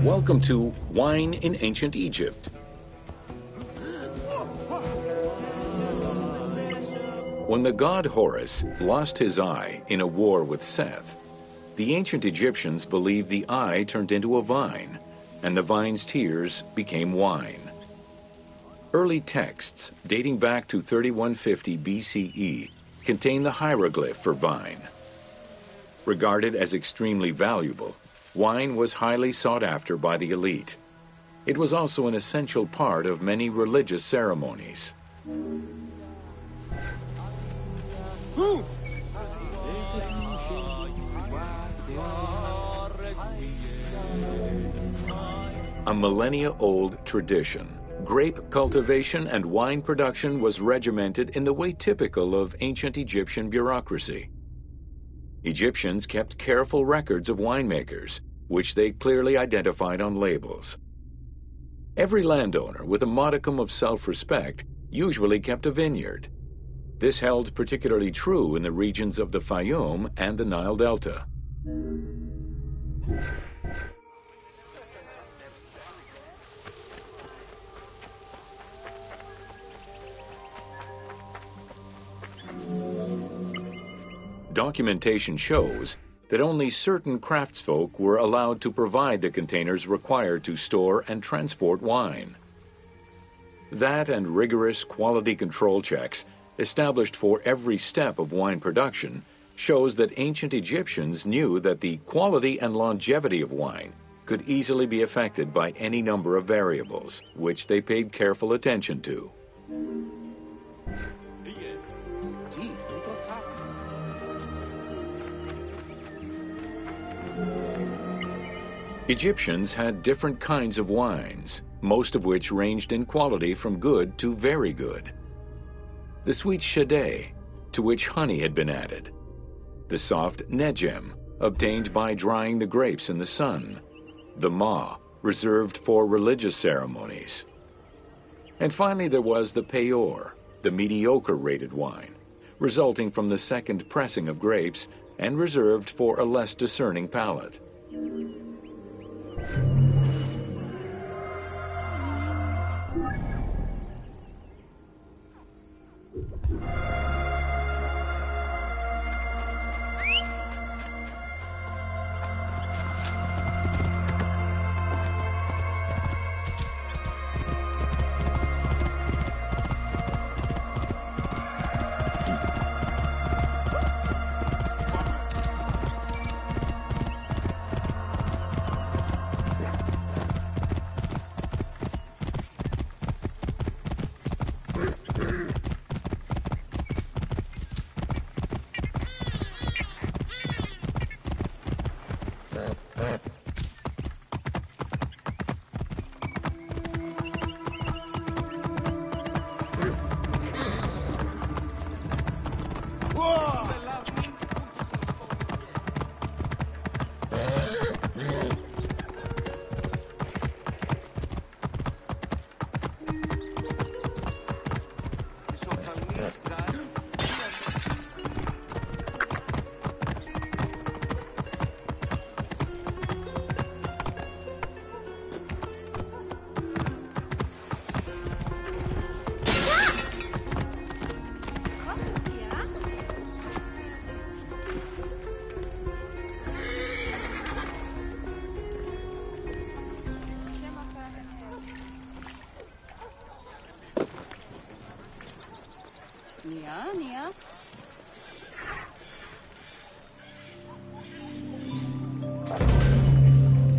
Welcome to Wine in Ancient Egypt. When the god Horus lost his eye in a war with Seth, the ancient Egyptians believed the eye turned into a vine, and the vine's tears became wine. Early texts dating back to 3150 BCE contain the hieroglyph for vine. Regarded as extremely valuable, wine was highly sought after by the elite. It was also an essential part of many religious ceremonies. A millennia-old tradition, grape cultivation and wine production was regimented in the way typical of ancient Egyptian bureaucracy. Egyptians kept careful records of winemakers, which they clearly identified on labels. Every landowner with a modicum of self-respect usually kept a vineyard. This held particularly true in the regions of the Fayum and the Nile Delta. Documentation shows that only certain craftsfolk were allowed to provide the containers required to store and transport wine. That and rigorous quality control checks established for every step of wine production shows that ancient Egyptians knew that the quality and longevity of wine could easily be affected by any number of variables, which they paid careful attention to. Egyptians had different kinds of wines, most of which ranged in quality from good to very good. The sweet shadé, to which honey had been added. The soft negem, obtained by drying the grapes in the sun. The ma, reserved for religious ceremonies. And finally there was the peor, the mediocre rated wine, resulting from the second pressing of grapes and reserved for a less discerning palate.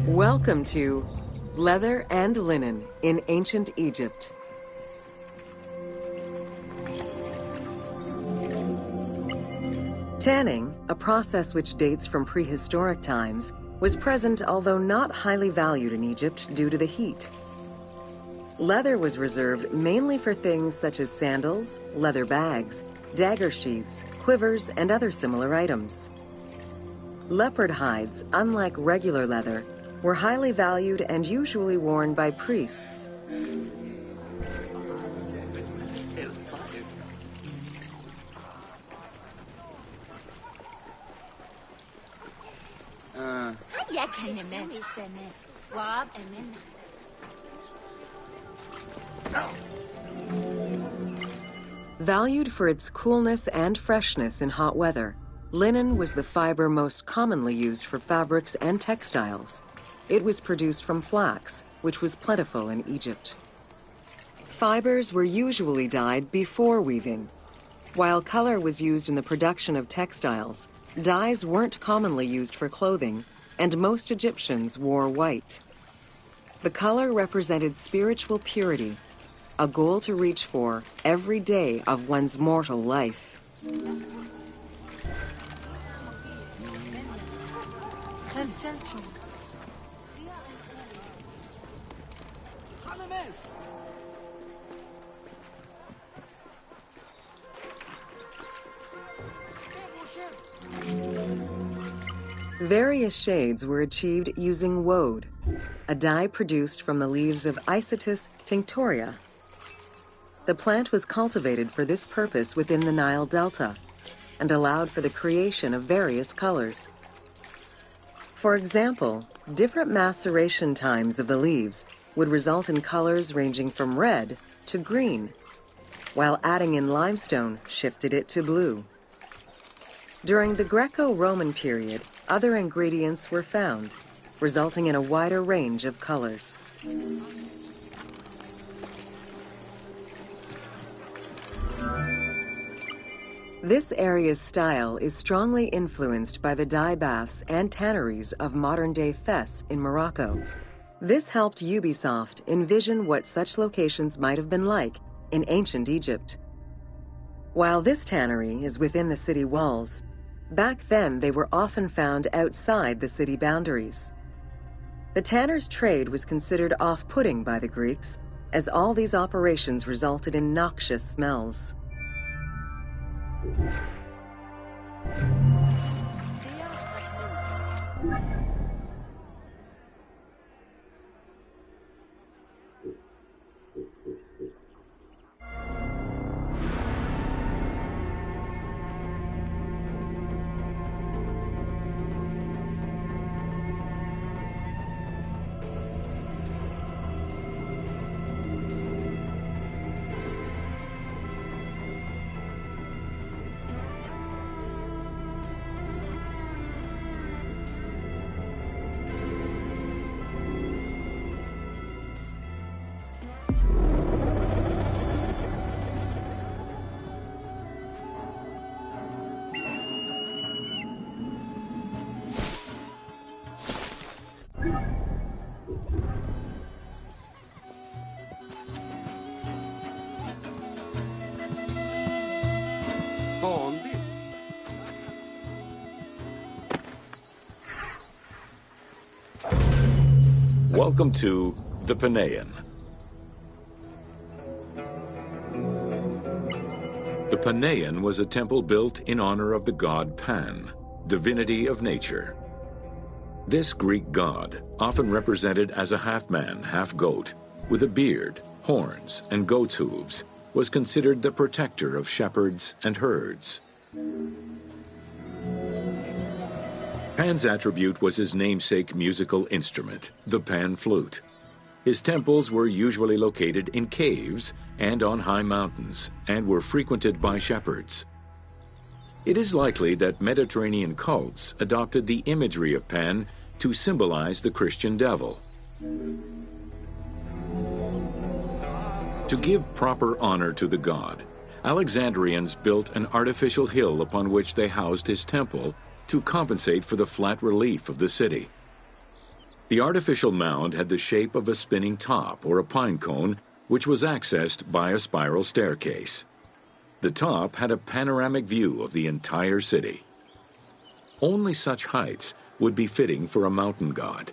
Welcome to Leather and Linen in Ancient Egypt. Tanning, a process which dates from prehistoric times, was present although not highly valued in Egypt due to the heat. Leather was reserved mainly for things such as sandals, leather bags, dagger sheaths, quivers, and other similar items. Leopard hides, unlike regular leather, were highly valued and usually worn by priests. Valued for its coolness and freshness in hot weather, linen was the fiber most commonly used for fabrics and textiles. It was produced from flax, which was plentiful in Egypt. Fibers were usually dyed before weaving. While color was used in the production of textiles, dyes weren't commonly used for clothing, and most Egyptians wore white. The color represented spiritual purity, a goal to reach for every day of one's mortal life. Various shades were achieved using woad, a dye produced from the leaves of Isotis tinctoria. The plant was cultivated for this purpose within the Nile Delta and allowed for the creation of various colors. For example, different maceration times of the leaves would result in colors ranging from red to green, while adding in limestone shifted it to blue. During the Greco-Roman period, other ingredients were found, resulting in a wider range of colors. This area's style is strongly influenced by the dye baths and tanneries of modern-day Fes in Morocco. This helped Ubisoft envision what such locations might have been like in ancient Egypt. While this tannery is within the city walls, back then they were often found outside the city boundaries. The tanner's trade was considered off-putting by the Greeks, as all these operations resulted in noxious smells. Welcome to the Panean. The Panean was a temple built in honor of the god Pan, divinity of nature. This Greek god, often represented as a half-man, half-goat, with a beard, horns, and goat's hooves, was considered the protector of shepherds and herds. Pan's attribute was his namesake musical instrument, the pan flute. His temples were usually located in caves and on high mountains, and were frequented by shepherds. It is likely that Mediterranean cults adopted the imagery of Pan to symbolize the Christian devil. To give proper honor to the god, Alexandrians built an artificial hill upon which they housed his temple to compensate for the flat relief of the city. The artificial mound had the shape of a spinning top or a pine cone, which was accessed by a spiral staircase. The top had a panoramic view of the entire city. Only such heights would be fitting for a mountain god.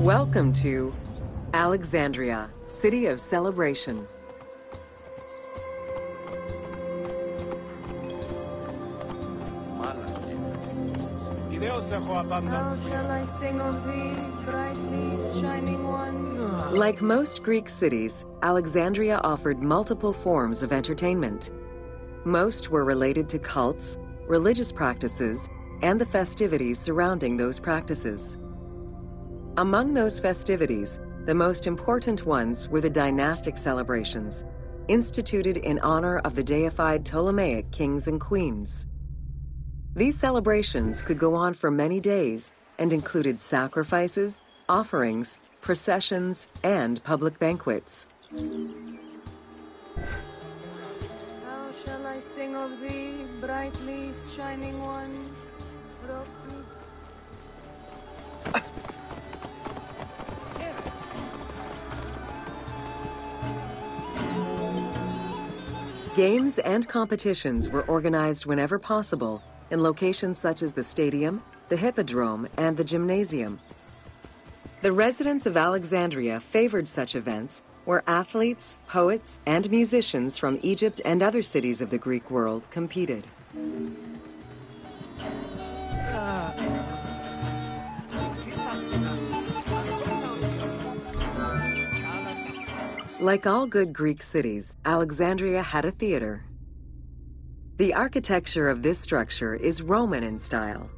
Welcome to Alexandria, City of Celebration. How shall I sing of thee, brightly shining one? Like most Greek cities, Alexandria offered multiple forms of entertainment. Most were related to cults, religious practices, and the festivities surrounding those practices. Among those festivities, the most important ones were the dynastic celebrations, instituted in honor of the deified Ptolemaic kings and queens. These celebrations could go on for many days and included sacrifices, offerings, processions, and public banquets. How shall I sing of thee, brightly shining one? Games and competitions were organized whenever possible in locations such as the stadium, the hippodrome, and the gymnasium. The residents of Alexandria favored such events where athletes, poets, and musicians from Egypt and other cities of the Greek world competed. Like all good Greek cities, Alexandria had a theater. The architecture of this structure is Roman in style.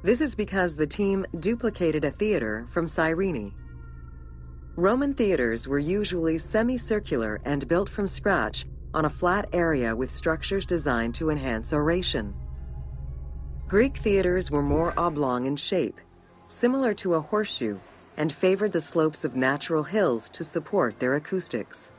This is because the team duplicated a theater from Cyrene. Roman theaters were usually semicircular and built from scratch on a flat area with structures designed to enhance oration. Greek theaters were more oblong in shape, similar to a horseshoe, and favored the slopes of natural hills to support their acoustics.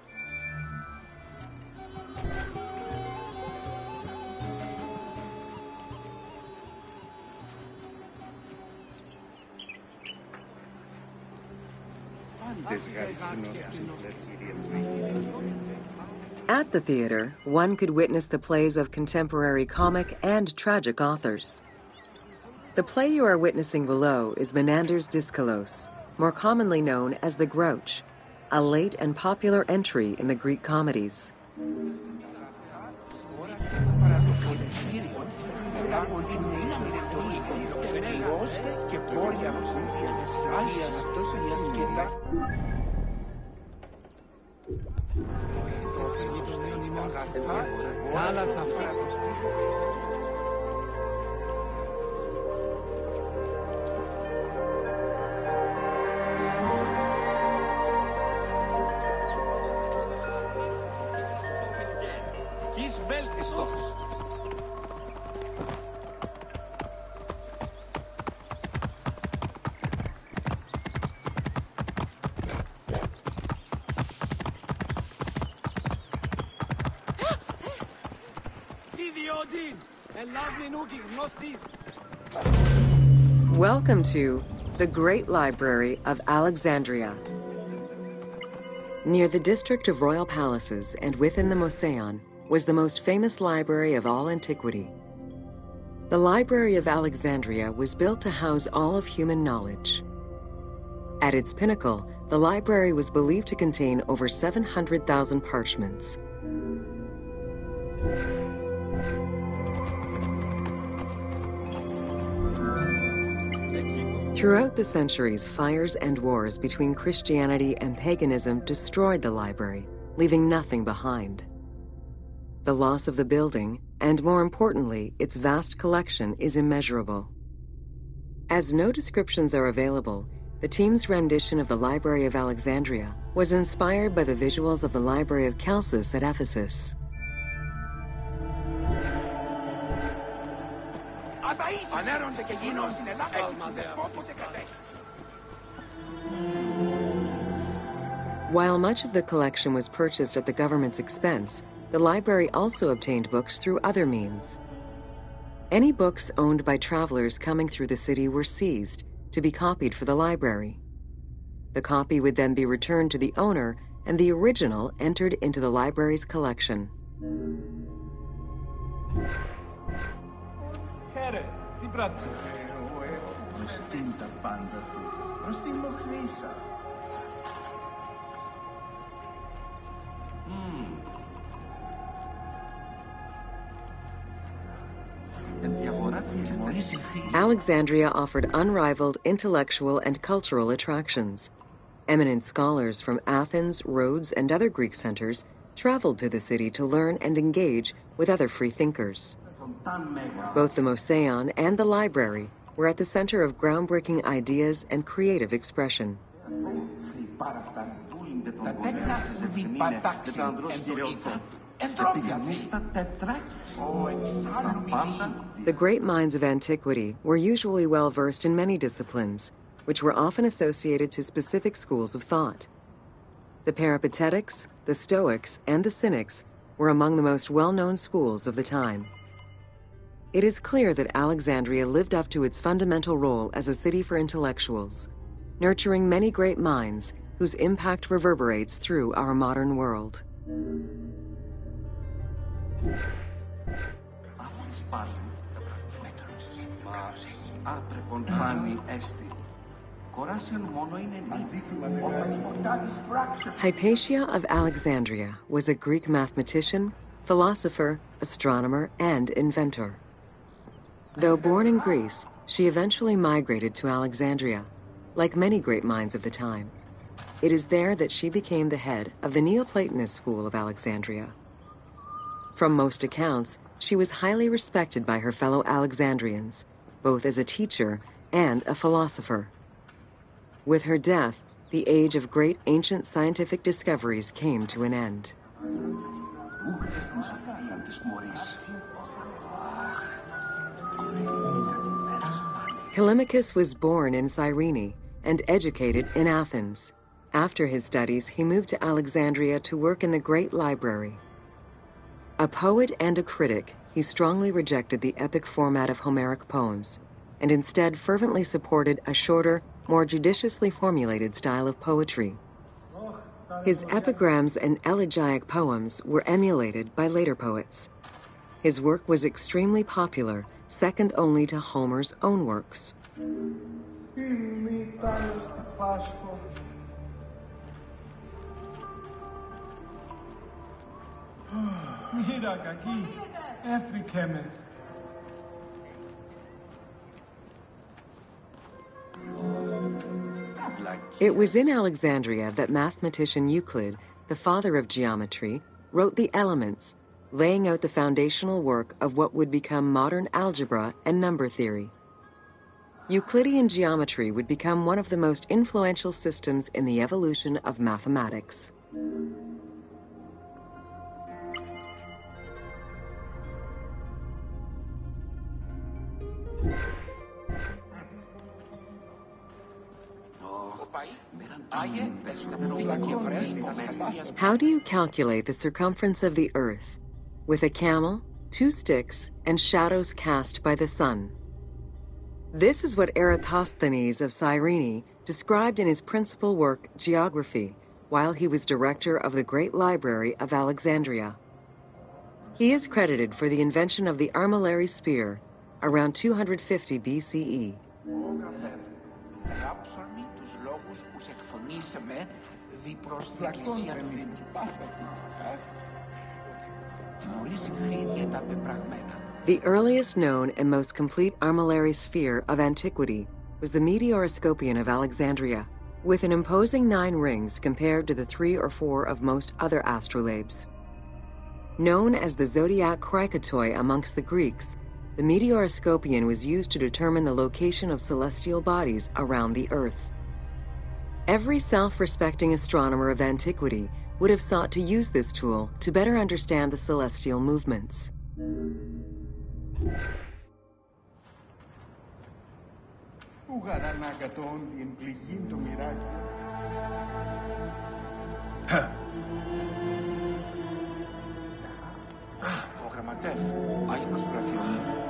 At the theater, one could witness the plays of contemporary comic and tragic authors. The play you are witnessing below is Menander's Dyskolos, more commonly known as the Grouch, a late and popular entry in the Greek comedies. Idiodin! And lovely nookie, Nostis! Welcome to the Great Library of Alexandria. Near the district of royal palaces and within the Moseon was the most famous library of all antiquity. The Library of Alexandria was built to house all of human knowledge. At its pinnacle, the library was believed to contain over 700,000 parchments. Throughout the centuries, fires and wars between Christianity and paganism destroyed the library, leaving nothing behind. The loss of the building, and more importantly, its vast collection, is immeasurable. As no descriptions are available, the team's rendition of the Library of Alexandria was inspired by the visuals of the Library of Chalcis at Ephesus. Ανέρονται και γίνουν στην Ελλάδα όποτε κατέχεις. While much of the collection was purchased at the government's expense, the library also obtained books through other means. Any books owned by travelers coming through the city were seized to be copied for the library. The copy would then be returned to the owner, and the original entered into the library's collection. Χαίρε, τι πράττεις? Εγώ έχω προστήν τα πάντα του. Προστήν μοχθήσα. Alexandria offered unrivaled intellectual and cultural attractions. Eminent scholars from Athens, Rhodes, and other Greek centers traveled to the city to learn and engage with other free thinkers. Both the Moseon and the library were at the center of groundbreaking ideas and creative expression. The great minds of antiquity were usually well versed in many disciplines, which were often associated to specific schools of thought. The Peripatetics, the Stoics, and the Cynics were among the most well-known schools of the time. It is clear that Alexandria lived up to its fundamental role as a city for intellectuals, nurturing many great minds whose impact reverberates through our modern world. Hypatia of Alexandria was a Greek mathematician, philosopher, astronomer, and inventor. Though born in Greece, she eventually migrated to Alexandria, like many great minds of the time. It is there that she became the head of the Neoplatonist school of Alexandria. From most accounts, she was highly respected by her fellow Alexandrians, both as a teacher and a philosopher. With her death, the age of great ancient scientific discoveries came to an end. Callimachus was born in Cyrene and educated in Athens. After his studies, he moved to Alexandria to work in the Great Library. A poet and a critic, he strongly rejected the epic format of Homeric poems, and instead fervently supported a shorter, more judiciously formulated style of poetry. His epigrams and elegiac poems were emulated by later poets. His work was extremely popular, second only to Homer's own works. Μοίρα κακή, έφυγε. It was in Alexandria that mathematician Euclid, the father of geometry, wrote the Elements, laying out the foundational work of what would become modern algebra and number theory. Euclidean geometry would become one of the most influential systems in the evolution of mathematics. How do you calculate the circumference of the Earth? With a camel, two sticks, and shadows cast by the sun. This is what Eratosthenes of Cyrene described in his principal work, Geography, while he was director of the Great Library of Alexandria. He is credited for the invention of the armillary spear around 250 BCE. The earliest known and most complete armillary sphere of antiquity was the Meteoroscopion of Alexandria, with an imposing 9 rings compared to the 3 or 4 of most other astrolabes. Known as the zodiac krikatoi amongst the Greeks, the Meteoroscopion was used to determine the location of celestial bodies around the Earth. Every self-respecting astronomer of antiquity would have sought to use this tool to better understand the celestial movements.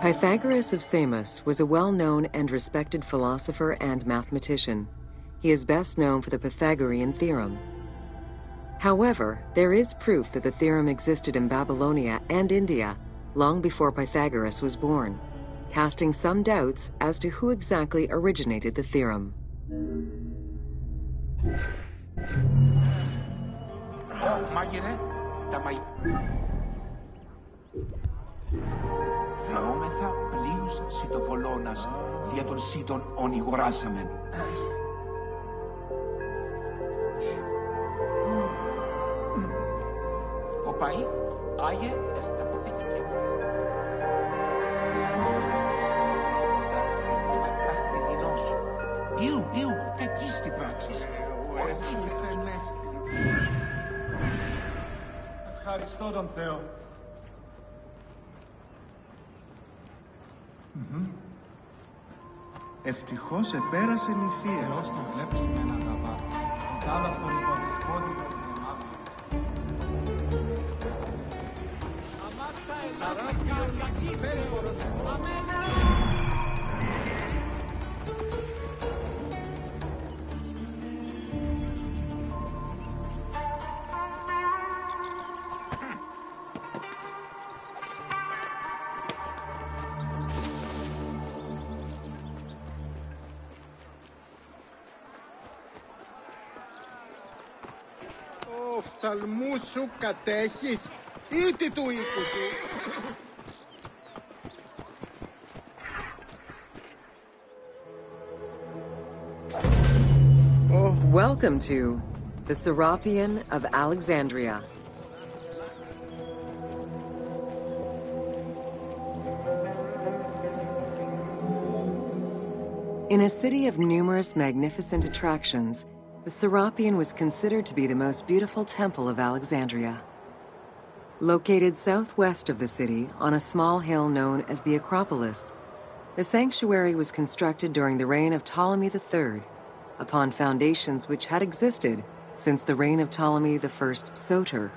Pythagoras of Samos was a well-known and respected philosopher and mathematician. He is best known for the Pythagorean theorem. However, there is proof that the theorem existed in Babylonia and India long before Pythagoras was born, casting some doubts as to who exactly originated the theorem. Θεόμεθα πλοίους σιτοβολώνας, δια των σίτων ονιγοράσαμεν. Ο Παΐ, Άγιε, εστιν αποθήκη και ταχθιδινός. Ιου, κακής τη πράξης. Ευχαριστώ τον Θεό. Ευτυχώς επέρασε η θεία. Θεός τον βλέπει με έναν αγαπά. Τον τάλα στον υποδεσπότη των θεμάτων. Αμάξα εσάρασκα κακής Θεός. Αμένα! Οφθαλμούς σου κατέχεις ή τι του οίκου σου. Welcome to the Serapeum of Alexandria. In a city of numerous magnificent attractions, the Serapeum was considered to be the most beautiful temple of Alexandria. Located southwest of the city on a small hill known as the Acropolis, the sanctuary was constructed during the reign of Ptolemy III, upon foundations which had existed since the reign of Ptolemy I Soter.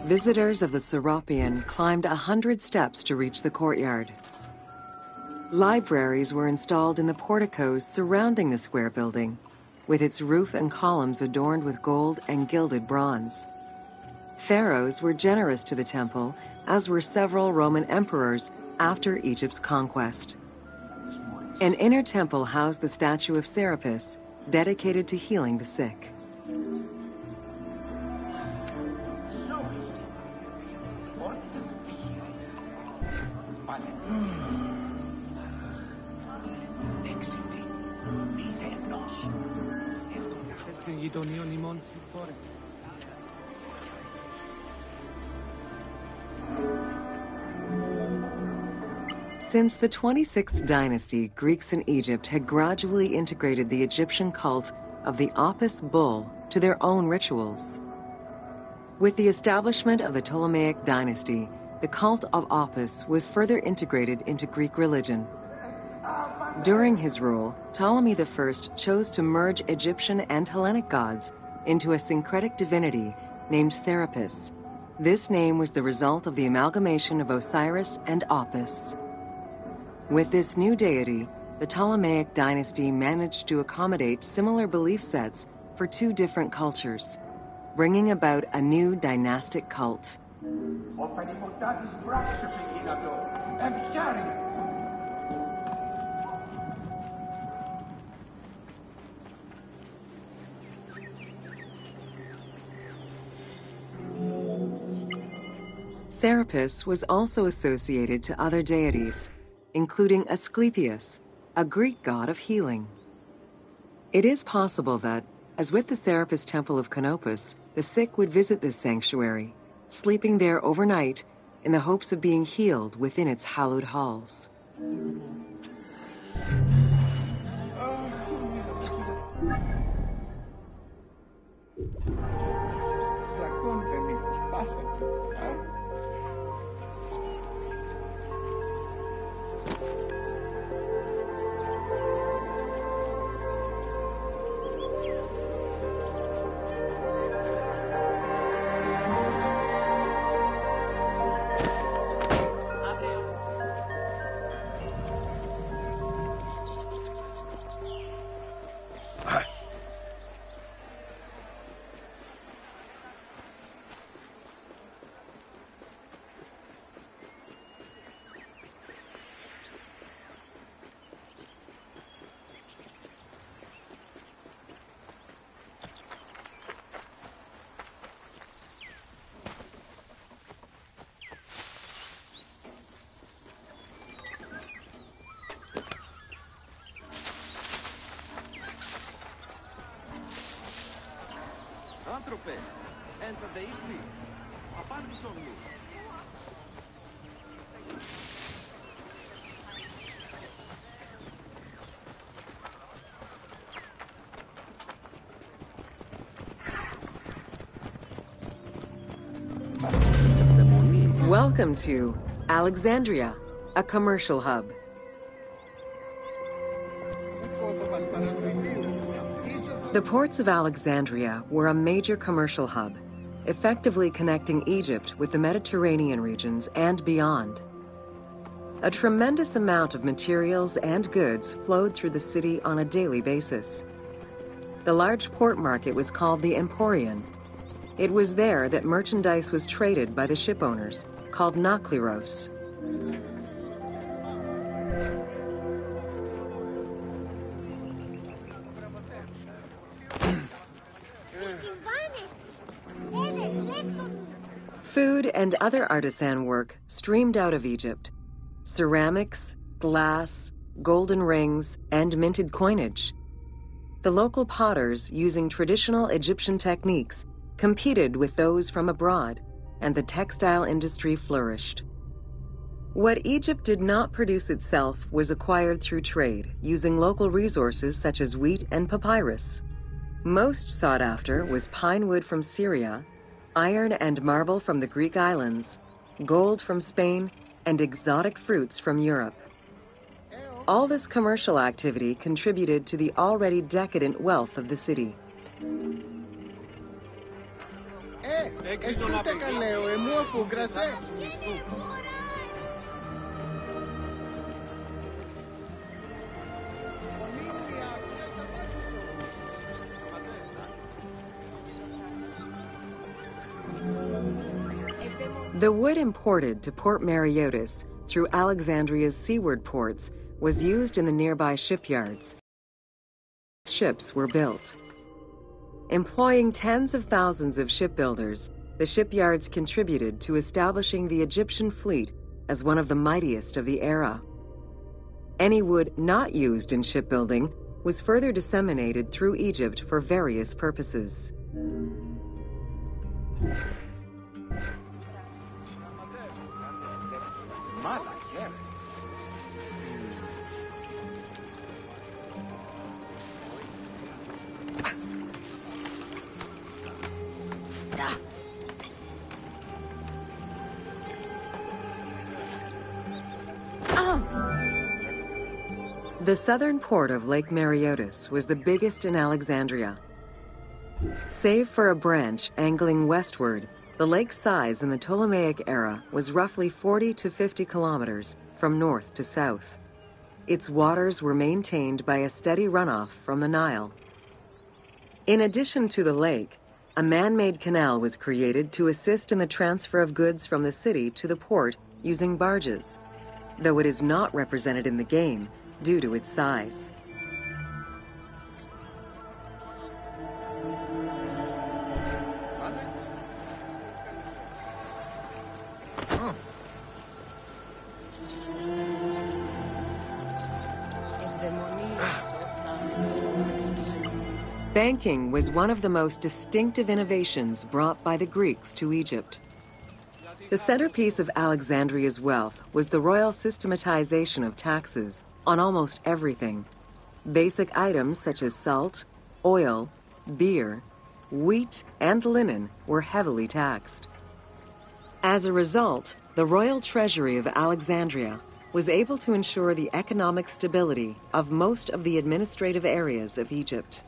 Visitors of the Serapeum climbed 100 steps to reach the courtyard. Libraries were installed in the porticos surrounding the square building, with its roof and columns adorned with gold and gilded bronze. Pharaohs were generous to the temple, as were several Roman emperors after Egypt's conquest. An inner temple housed the statue of Serapis, dedicated to healing the sick. Since the 26th dynasty, Greeks in Egypt had gradually integrated the Egyptian cult of the Apis bull to their own rituals. With the establishment of the Ptolemaic dynasty, the cult of Apis was further integrated into Greek religion. During his rule, Ptolemy I chose to merge Egyptian and Hellenic gods into a syncretic divinity named Serapis. This name was the result of the amalgamation of Osiris and Apis. With this new deity, the Ptolemaic dynasty managed to accommodate similar belief sets for two different cultures, bringing about a new dynastic cult. Serapis was also associated to other deities, including Asclepius, a Greek god of healing. It is possible that, as with the Serapis Temple of Canopus, the sick would visit this sanctuary, sleeping there overnight in the hopes of being healed within its hallowed halls. Enter the Eastleigh. Welcome to Alexandria, a commercial hub. The ports of Alexandria were a major commercial hub, effectively connecting Egypt with the Mediterranean regions and beyond. A tremendous amount of materials and goods flowed through the city on a daily basis. The large port market was called the Emporion. It was there that merchandise was traded by the ship owners, called nakliros. Food and other artisan work streamed out of Egypt. Ceramics, glass, golden rings, and minted coinage. The local potters, using traditional Egyptian techniques, competed with those from abroad, and the textile industry flourished. What Egypt did not produce itself was acquired through trade, using local resources such as wheat and papyrus. Most sought after was pine wood from Syria, iron and marble from the Greek islands, gold from Spain, and exotic fruits from Europe. All this commercial activity contributed to the already decadent wealth of the city. The wood imported to Port Mareotis through Alexandria's seaward ports was used in the nearby shipyards. Ships were built. Employing tens of thousands of shipbuilders, the shipyards contributed to establishing the Egyptian fleet as one of the mightiest of the era. Any wood not used in shipbuilding was further disseminated through Egypt for various purposes. The southern port of Lake Mareotis was the biggest in Alexandria. Save for a branch angling westward, the lake's size in the Ptolemaic era was roughly 40 to 50 kilometers from north to south. Its waters were maintained by a steady runoff from the Nile. In addition to the lake, a man-made canal was created to assist in the transfer of goods from the city to the port using barges, though it is not represented in the game due to its size. Banking was one of the most distinctive innovations brought by the Greeks to Egypt. The centerpiece of Alexandria's wealth was the royal systematization of taxes on almost everything. Basic items such as salt, oil, beer, wheat, and linen were heavily taxed. As a result, the royal treasury of Alexandria was able to ensure the economic stability of most of the administrative areas of Egypt.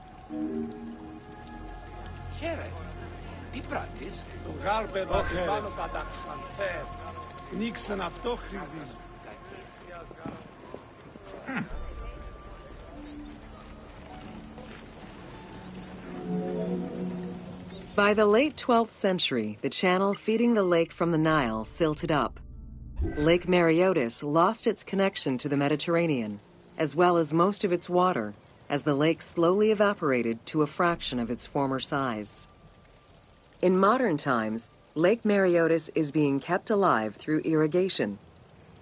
Χαίρε. Τι πράττεις? Το γάρπεδο πάνω κατά Ξανθέρ. Νίξαν αυτό χρήζει. By the late 12th century, the channel feeding the lake from the Nile silted up. Lake Mareotis lost its connection to the Mediterranean, as well as most of its water, as the lake slowly evaporated to a fraction of its former size. In modern times, Lake Mareotis is being kept alive through irrigation.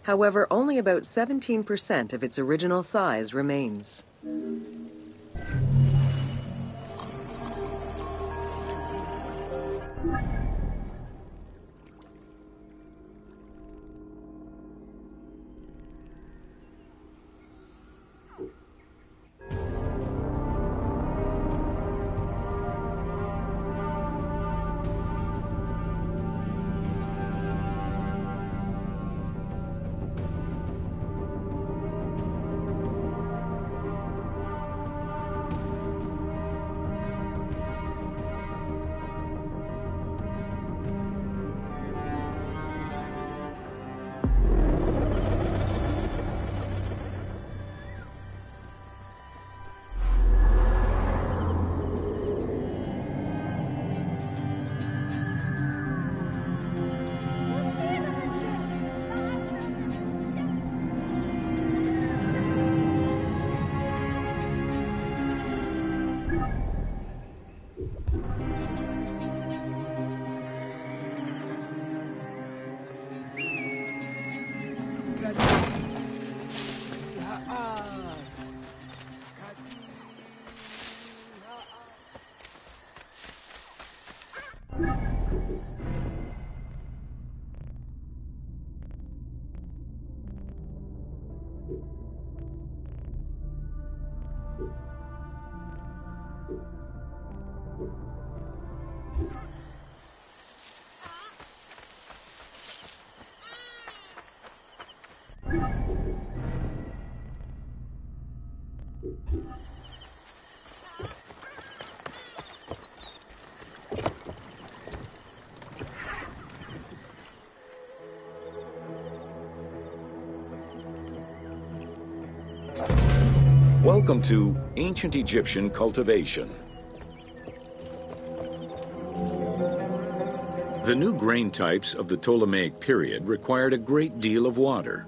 However, only about 17% of its original size remains. Welcome to Ancient Egyptian Cultivation. The new grain types of the Ptolemaic period required a great deal of water.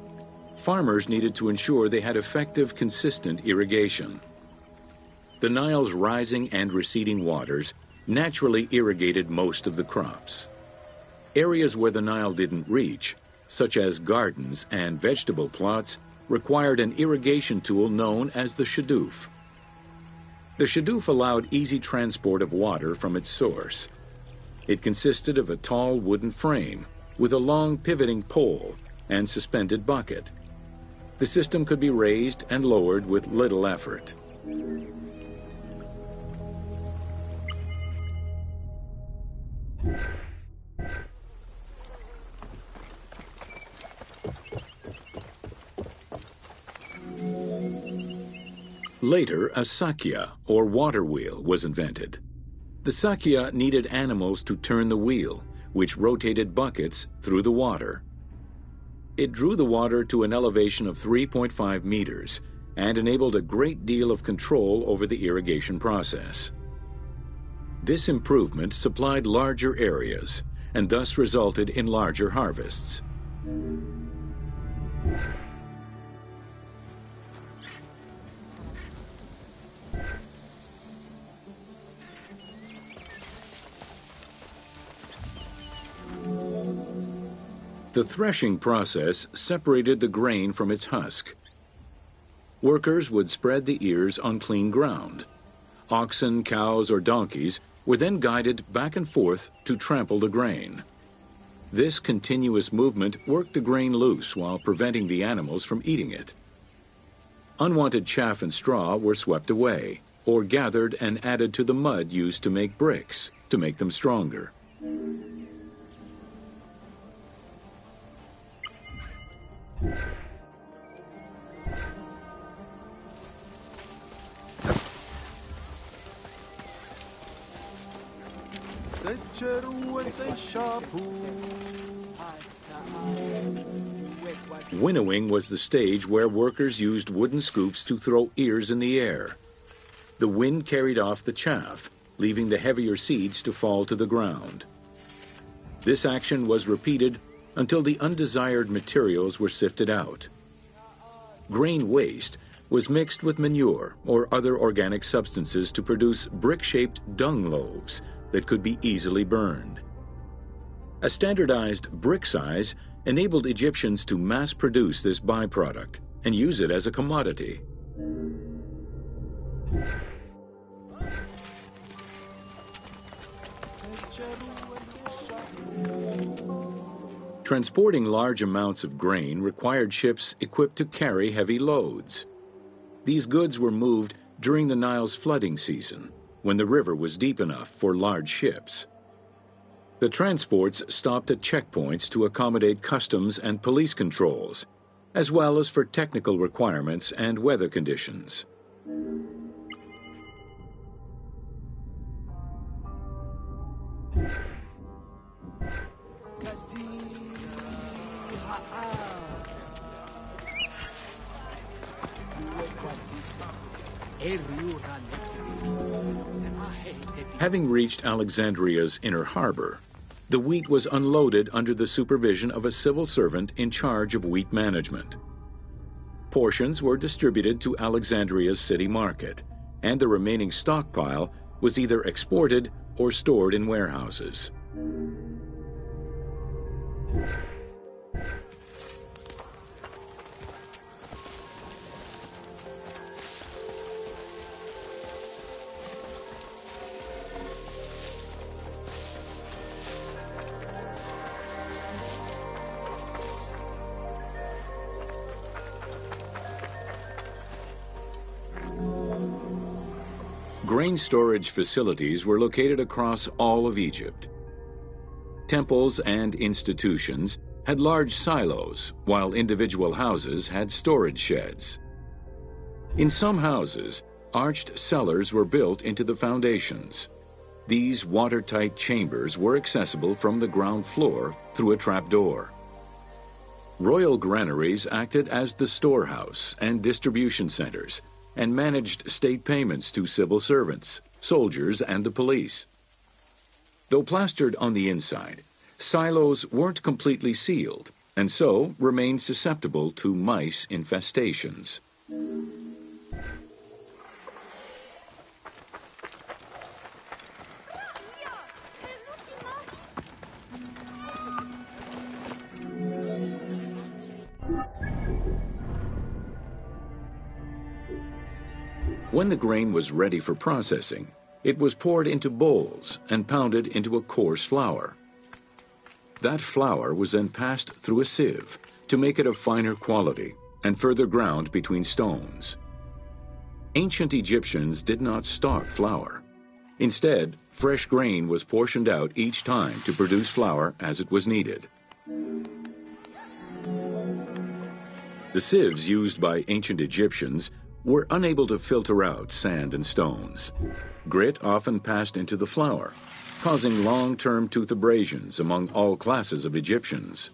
Farmers needed to ensure they had effective, consistent irrigation. The Nile's rising and receding waters naturally irrigated most of the crops. Areas where the Nile didn't reach, such as gardens and vegetable plots, required an irrigation tool known as the shadoof. The shadoof allowed easy transport of water from its source. It consisted of a tall wooden frame with a long pivoting pole and suspended bucket. The system could be raised and lowered with little effort. Later, a sakya, or water wheel, was invented. The sakya needed animals to turn the wheel, which rotated buckets through the water. It drew the water to an elevation of 3.5 meters and enabled a great deal of control over the irrigation process. This improvement supplied larger areas and thus resulted in larger harvests. The threshing process separated the grain from its husk. Workers would spread the ears on clean ground. Oxen, cows, or donkeys were then guided back and forth to trample the grain. This continuous movement worked the grain loose while preventing the animals from eating it. Unwanted chaff and straw were swept away, or gathered and added to the mud used to make bricks, to make them stronger. Winnowing was the stage where workers used wooden scoops to throw ears in the air. The wind carried off the chaff, leaving the heavier seeds to fall to the ground. This action was repeated until the undesired materials were sifted out. Grain waste was mixed with manure or other organic substances to produce brick-shaped dung loaves that could be easily burned. A standardized brick size enabled Egyptians to mass-produce this byproduct and use it as a commodity. Transporting large amounts of grain required ships equipped to carry heavy loads. These goods were moved during the Nile's flooding season, when the river was deep enough for large ships. The transports stopped at checkpoints to accommodate customs and police controls, as well as for technical requirements and weather conditions. Having reached Alexandria's inner harbor, the wheat was unloaded under the supervision of a civil servant in charge of wheat management. Portions were distributed to Alexandria's city market, and the remaining stockpile was either exported or stored in warehouses. Grain storage facilities were located across all of Egypt. Temples and institutions had large silos, while individual houses had storage sheds. In some houses, arched cellars were built into the foundations. These watertight chambers were accessible from the ground floor through a trapdoor. Royal granaries acted as the storehouse and distribution centers, and managed state payments to civil servants, soldiers, and the police. Though plastered on the inside, silos weren't completely sealed, and so remained susceptible to mice infestations. When the grain was ready for processing, it was poured into bowls and pounded into a coarse flour. That flour was then passed through a sieve to make it of finer quality and further ground between stones. Ancient Egyptians did not stock flour. Instead, fresh grain was portioned out each time to produce flour as it was needed. The sieves used by ancient Egyptians were unable to filter out sand and stones. Grit often passed into the flour, causing long-term tooth abrasions among all classes of Egyptians.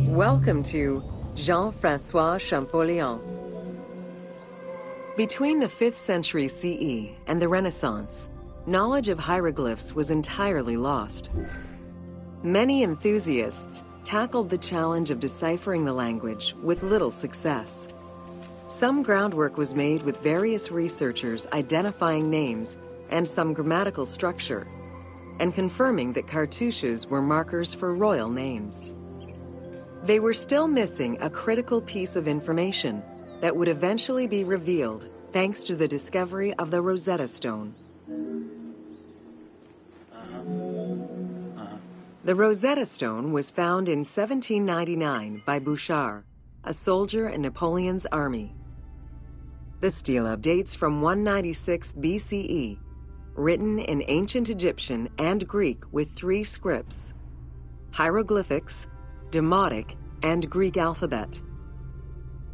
Welcome to Jean-Francois Champollion. Between the 5th century CE and the Renaissance, knowledge of hieroglyphs was entirely lost. Many enthusiasts tackled the challenge of deciphering the language with little success. Some groundwork was made with various researchers identifying names and some grammatical structure, and confirming that cartouches were markers for royal names. They were still missing a critical piece of information that would eventually be revealed thanks to the discovery of the Rosetta Stone. The Rosetta Stone was found in 1799 by Bouchard, a soldier in Napoleon's army. The stela dates from 196 BCE, written in ancient Egyptian and Greek with 3 scripts: hieroglyphics, Demotic, and Greek alphabet.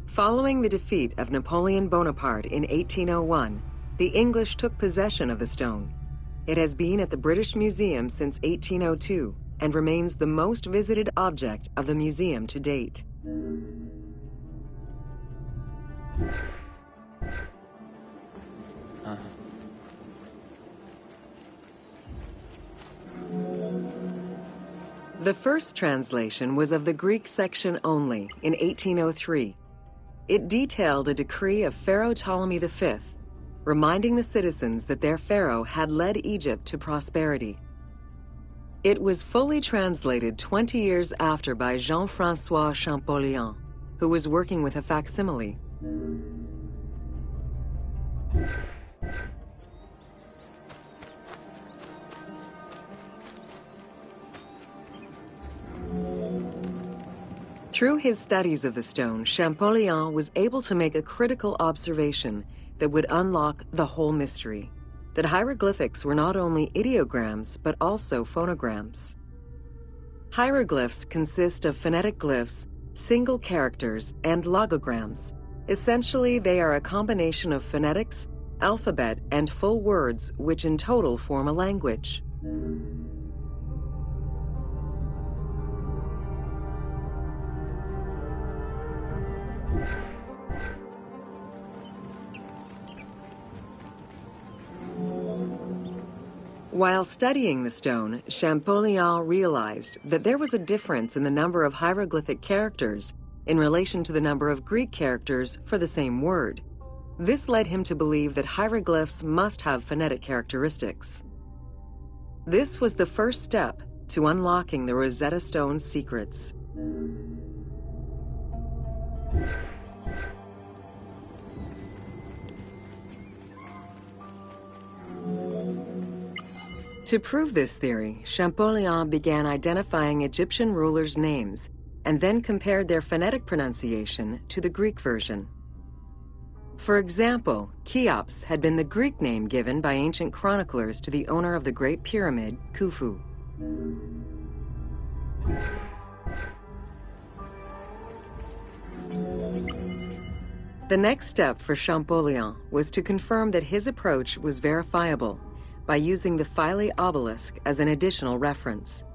Following the defeat of Napoleon Bonaparte in 1801, the English took possession of the stone. It has been at the British Museum since 1802 and remains the most visited object of the museum to date. The first translation was of the Greek section only in 1803. It detailed a decree of Pharaoh Ptolemy V, reminding the citizens that their pharaoh had led Egypt to prosperity. It was fully translated 20 years after by Jean-Francois Champollion, who was working with a facsimile. Through his studies of the stone, Champollion was able to make a critical observation that would unlock the whole mystery: that hieroglyphics were not only ideograms, but also phonograms. Hieroglyphs consist of phonetic glyphs, single characters, and logograms. Essentially, they are a combination of phonetics, alphabet, and full words, which in total form a language. While studying the stone, Champollion realized that there was a difference in the number of hieroglyphic characters in relation to the number of Greek characters for the same word. This led him to believe that hieroglyphs must have phonetic characteristics. This was the first step to unlocking the Rosetta Stone's secrets. To prove this theory, Champollion began identifying Egyptian rulers' names and then compared their phonetic pronunciation to the Greek version. For example, Cheops had been the Greek name given by ancient chroniclers to the owner of the Great Pyramid, Khufu. The next step for Champollion was to confirm that his approach was verifiable by using the Philae obelisk as an additional reference.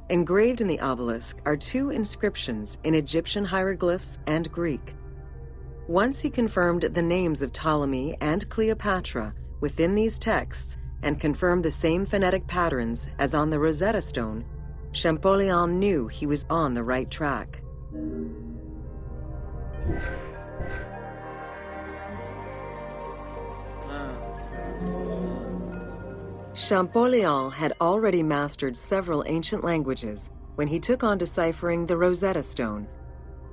Engraved in the obelisk are two inscriptions in Egyptian hieroglyphs and Greek. Once he confirmed the names of Ptolemy and Cleopatra within these texts and confirmed the same phonetic patterns as on the Rosetta Stone, Champollion knew he was on the right track. Champollion had already mastered several ancient languages when he took on deciphering the Rosetta Stone.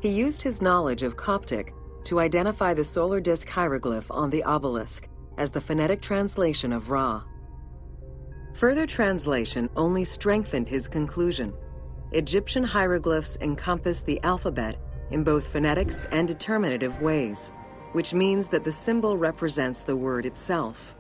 He used his knowledge of Coptic to identify the solar disk hieroglyph on the obelisk as the phonetic translation of Ra. Further translation only strengthened his conclusion. Egyptian hieroglyphs encompass the alphabet in both phonetics and determinative ways, which means that the symbol represents the word itself.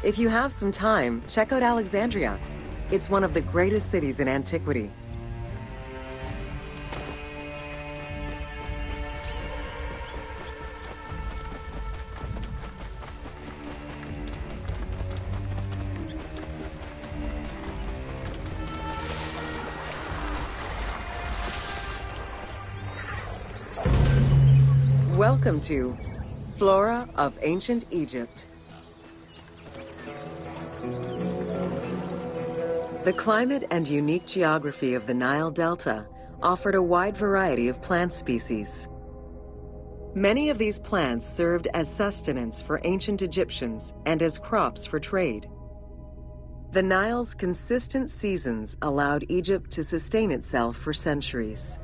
If you have some time, check out Alexandria. It's one of the greatest cities in antiquity. Welcome to Flora of Ancient Egypt. The climate and unique geography of the Nile Delta offered a wide variety of plant species. Many of these plants served as sustenance for ancient Egyptians and as crops for trade. The Nile's consistent seasons allowed Egypt to sustain itself for centuries.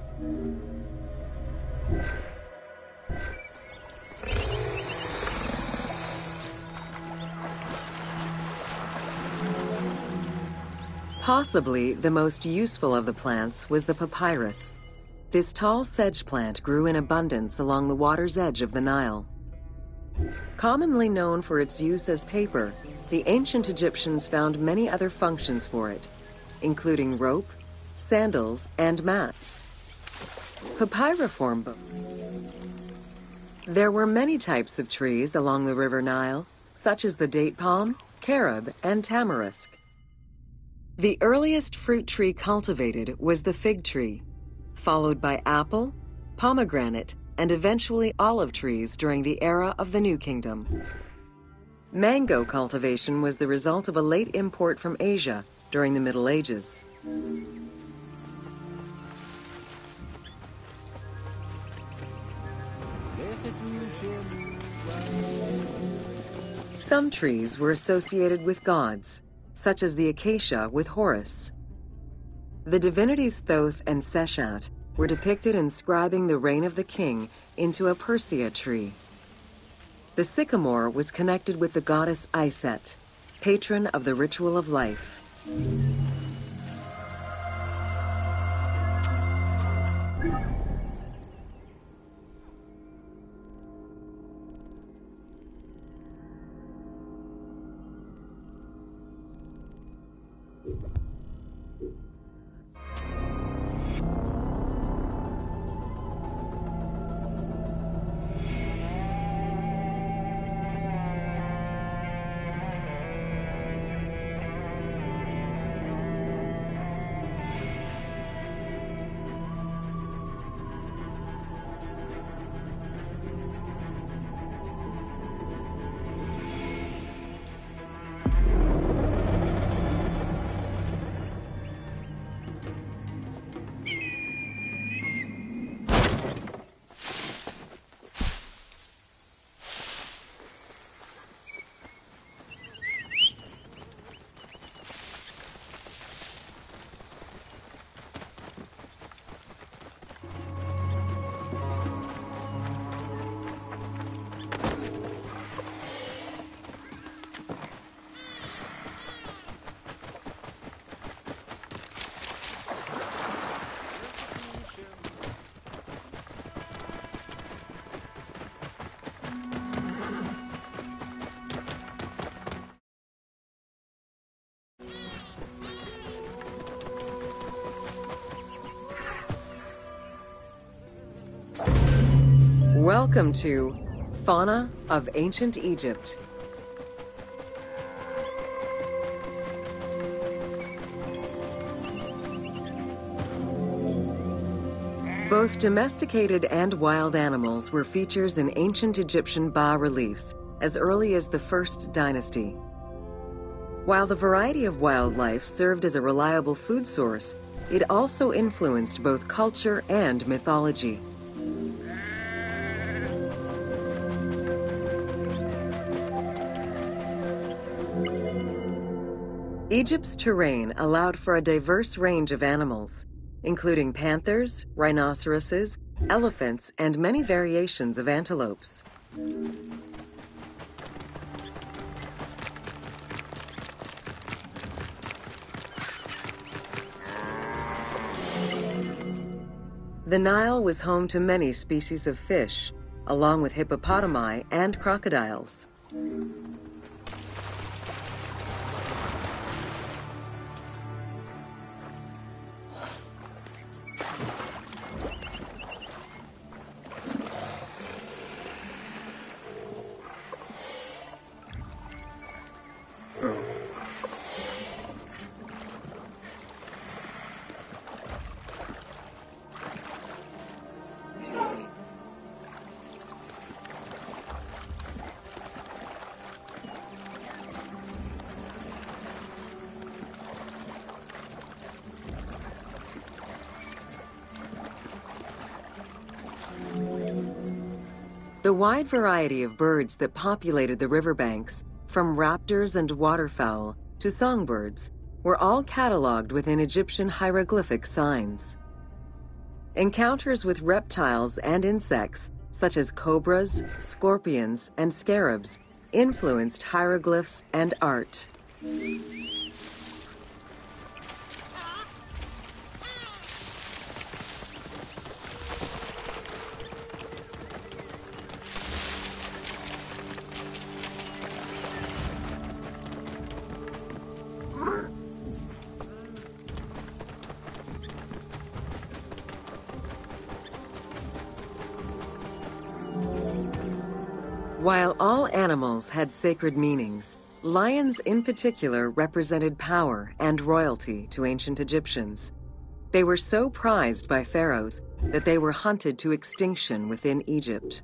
Possibly the most useful of the plants was the papyrus. This tall sedge plant grew in abundance along the water's edge of the Nile. Commonly known for its use as paper, the ancient Egyptians found many other functions for it, including rope, sandals, and mats. Papyriform. There were many types of trees along the River Nile, such as the date palm, carob, and tamarisk. The earliest fruit tree cultivated was the fig tree, followed by apple, pomegranate, and eventually olive trees during the era of the New Kingdom. Mango cultivation was the result of a late import from Asia during the Middle Ages. Some trees were associated with gods, such as the acacia with Horus. The divinities Thoth and Seshat were depicted inscribing the reign of the king into a Persea tree. The sycamore was connected with the goddess Iset, patron of the ritual of life. Welcome to Fauna of Ancient Egypt. Both domesticated and wild animals were features in ancient Egyptian bas-reliefs as early as the First Dynasty. While the variety of wildlife served as a reliable food source, it also influenced both culture and mythology. Egypt's terrain allowed for a diverse range of animals, including panthers, rhinoceroses, elephants, and many variations of antelopes. The Nile was home to many species of fish, along with hippopotami and crocodiles. The wide variety of birds that populated the riverbanks, from raptors and waterfowl to songbirds, were all cataloged within Egyptian hieroglyphic signs. Encounters with reptiles and insects, such as cobras, scorpions, and scarabs, influenced hieroglyphs and art. While all animals had sacred meanings, lions in particular represented power and royalty to ancient Egyptians. They were so prized by pharaohs that they were hunted to extinction within Egypt.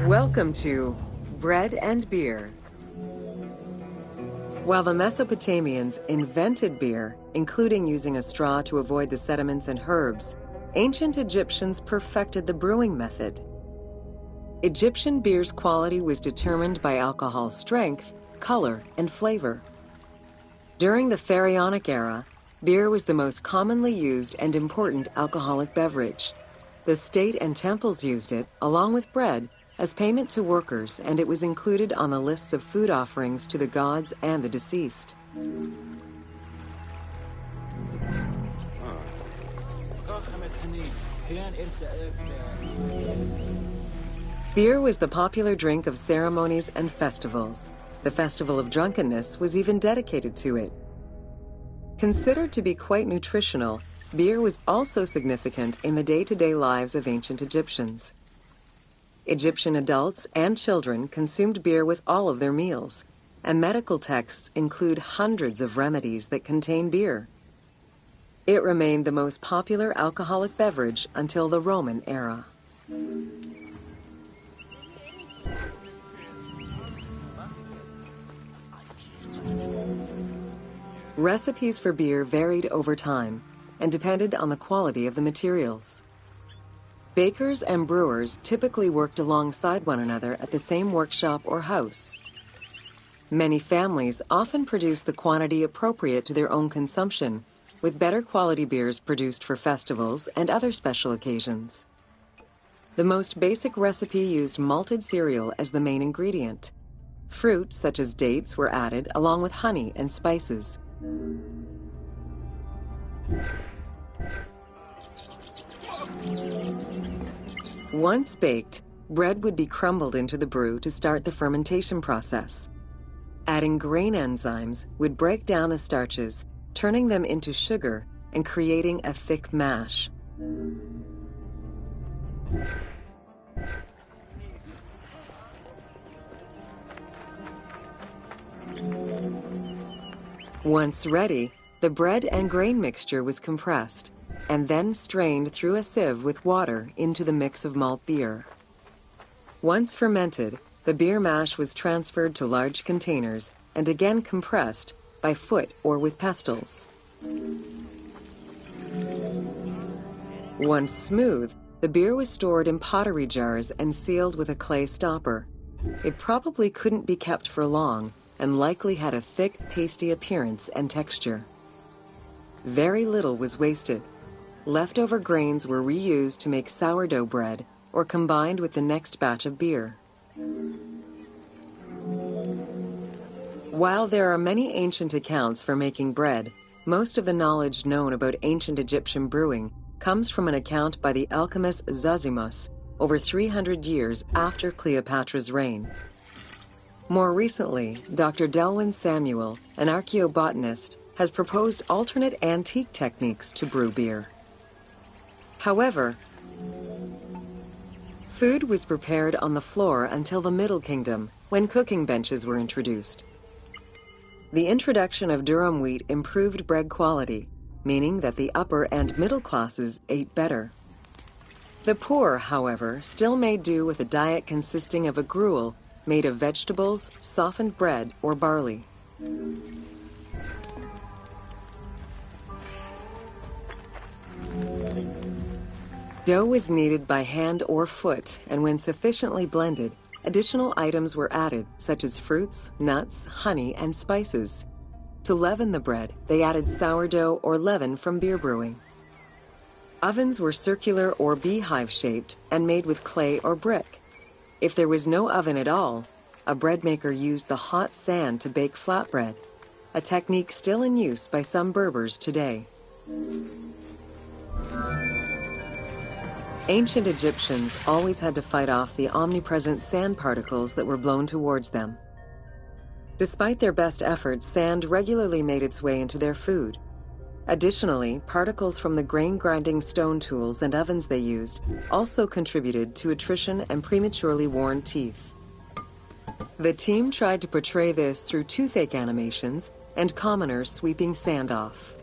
Welcome to Bread and Beer. While the Mesopotamians invented beer, including using a straw to avoid the sediments and herbs, ancient Egyptians perfected the brewing method. Egyptian beer's quality was determined by alcohol strength, color, and flavor. During the Pharaonic era, beer was the most commonly used and important alcoholic beverage. The state and temples used it, along with bread, as payment to workers, and it was included on the lists of food offerings to the gods and the deceased. Beer was the popular drink of ceremonies and festivals. The Festival of Drunkenness was even dedicated to it. Considered to be quite nutritional, beer was also significant in the day-to-day lives of ancient Egyptians. Egyptian adults and children consumed beer with all of their meals, and medical texts include hundreds of remedies that contain beer. It remained the most popular alcoholic beverage until the Roman era. Recipes for beer varied over time and depended on the quality of the materials. Bakers and brewers typically worked alongside one another at the same workshop or house. Many families often produced the quantity appropriate to their own consumption, with better quality beers produced for festivals and other special occasions. The most basic recipe used malted cereal as the main ingredient. Fruits such as dates were added along with honey and spices. Once baked, bread would be crumbled into the brew to start the fermentation process. Adding grain enzymes would break down the starches, turning them into sugar and creating a thick mash. Once ready, the bread and grain mixture was compressed and then strained through a sieve with water into the mix of malt beer. Once fermented, the beer mash was transferred to large containers and again compressed by foot or with pestles. Once smooth, the beer was stored in pottery jars and sealed with a clay stopper. It probably couldn't be kept for long and likely had a thick, pasty appearance and texture. Very little was wasted. Leftover grains were reused to make sourdough bread or combined with the next batch of beer. While there are many ancient accounts for making bread, most of the knowledge known about ancient Egyptian brewing comes from an account by the alchemist Zosimus over 300 years after Cleopatra's reign. More recently, Dr. Delwyn Samuel, an archaeobotanist, has proposed alternate antique techniques to brew beer. However, food was prepared on the floor until the Middle Kingdom, when cooking benches were introduced. The introduction of durum wheat improved bread quality, meaning that the upper and middle classes ate better. The poor, however, still made do with a diet consisting of a gruel made of vegetables, softened bread, or barley. Dough was kneaded by hand or foot, and when sufficiently blended, additional items were added, such as fruits, nuts, honey, and spices. To leaven the bread, they added sourdough or leaven from beer brewing. Ovens were circular or beehive-shaped and made with clay or brick. If there was no oven at all, a bread maker used the hot sand to bake flatbread, a technique still in use by some Berbers today. Ancient Egyptians always had to fight off the omnipresent sand particles that were blown towards them. Despite their best efforts, sand regularly made its way into their food. Additionally, particles from the grain-grinding stone tools and ovens they used also contributed to attrition and prematurely worn teeth. The team tried to portray this through toothache animations and commoners sweeping sand off.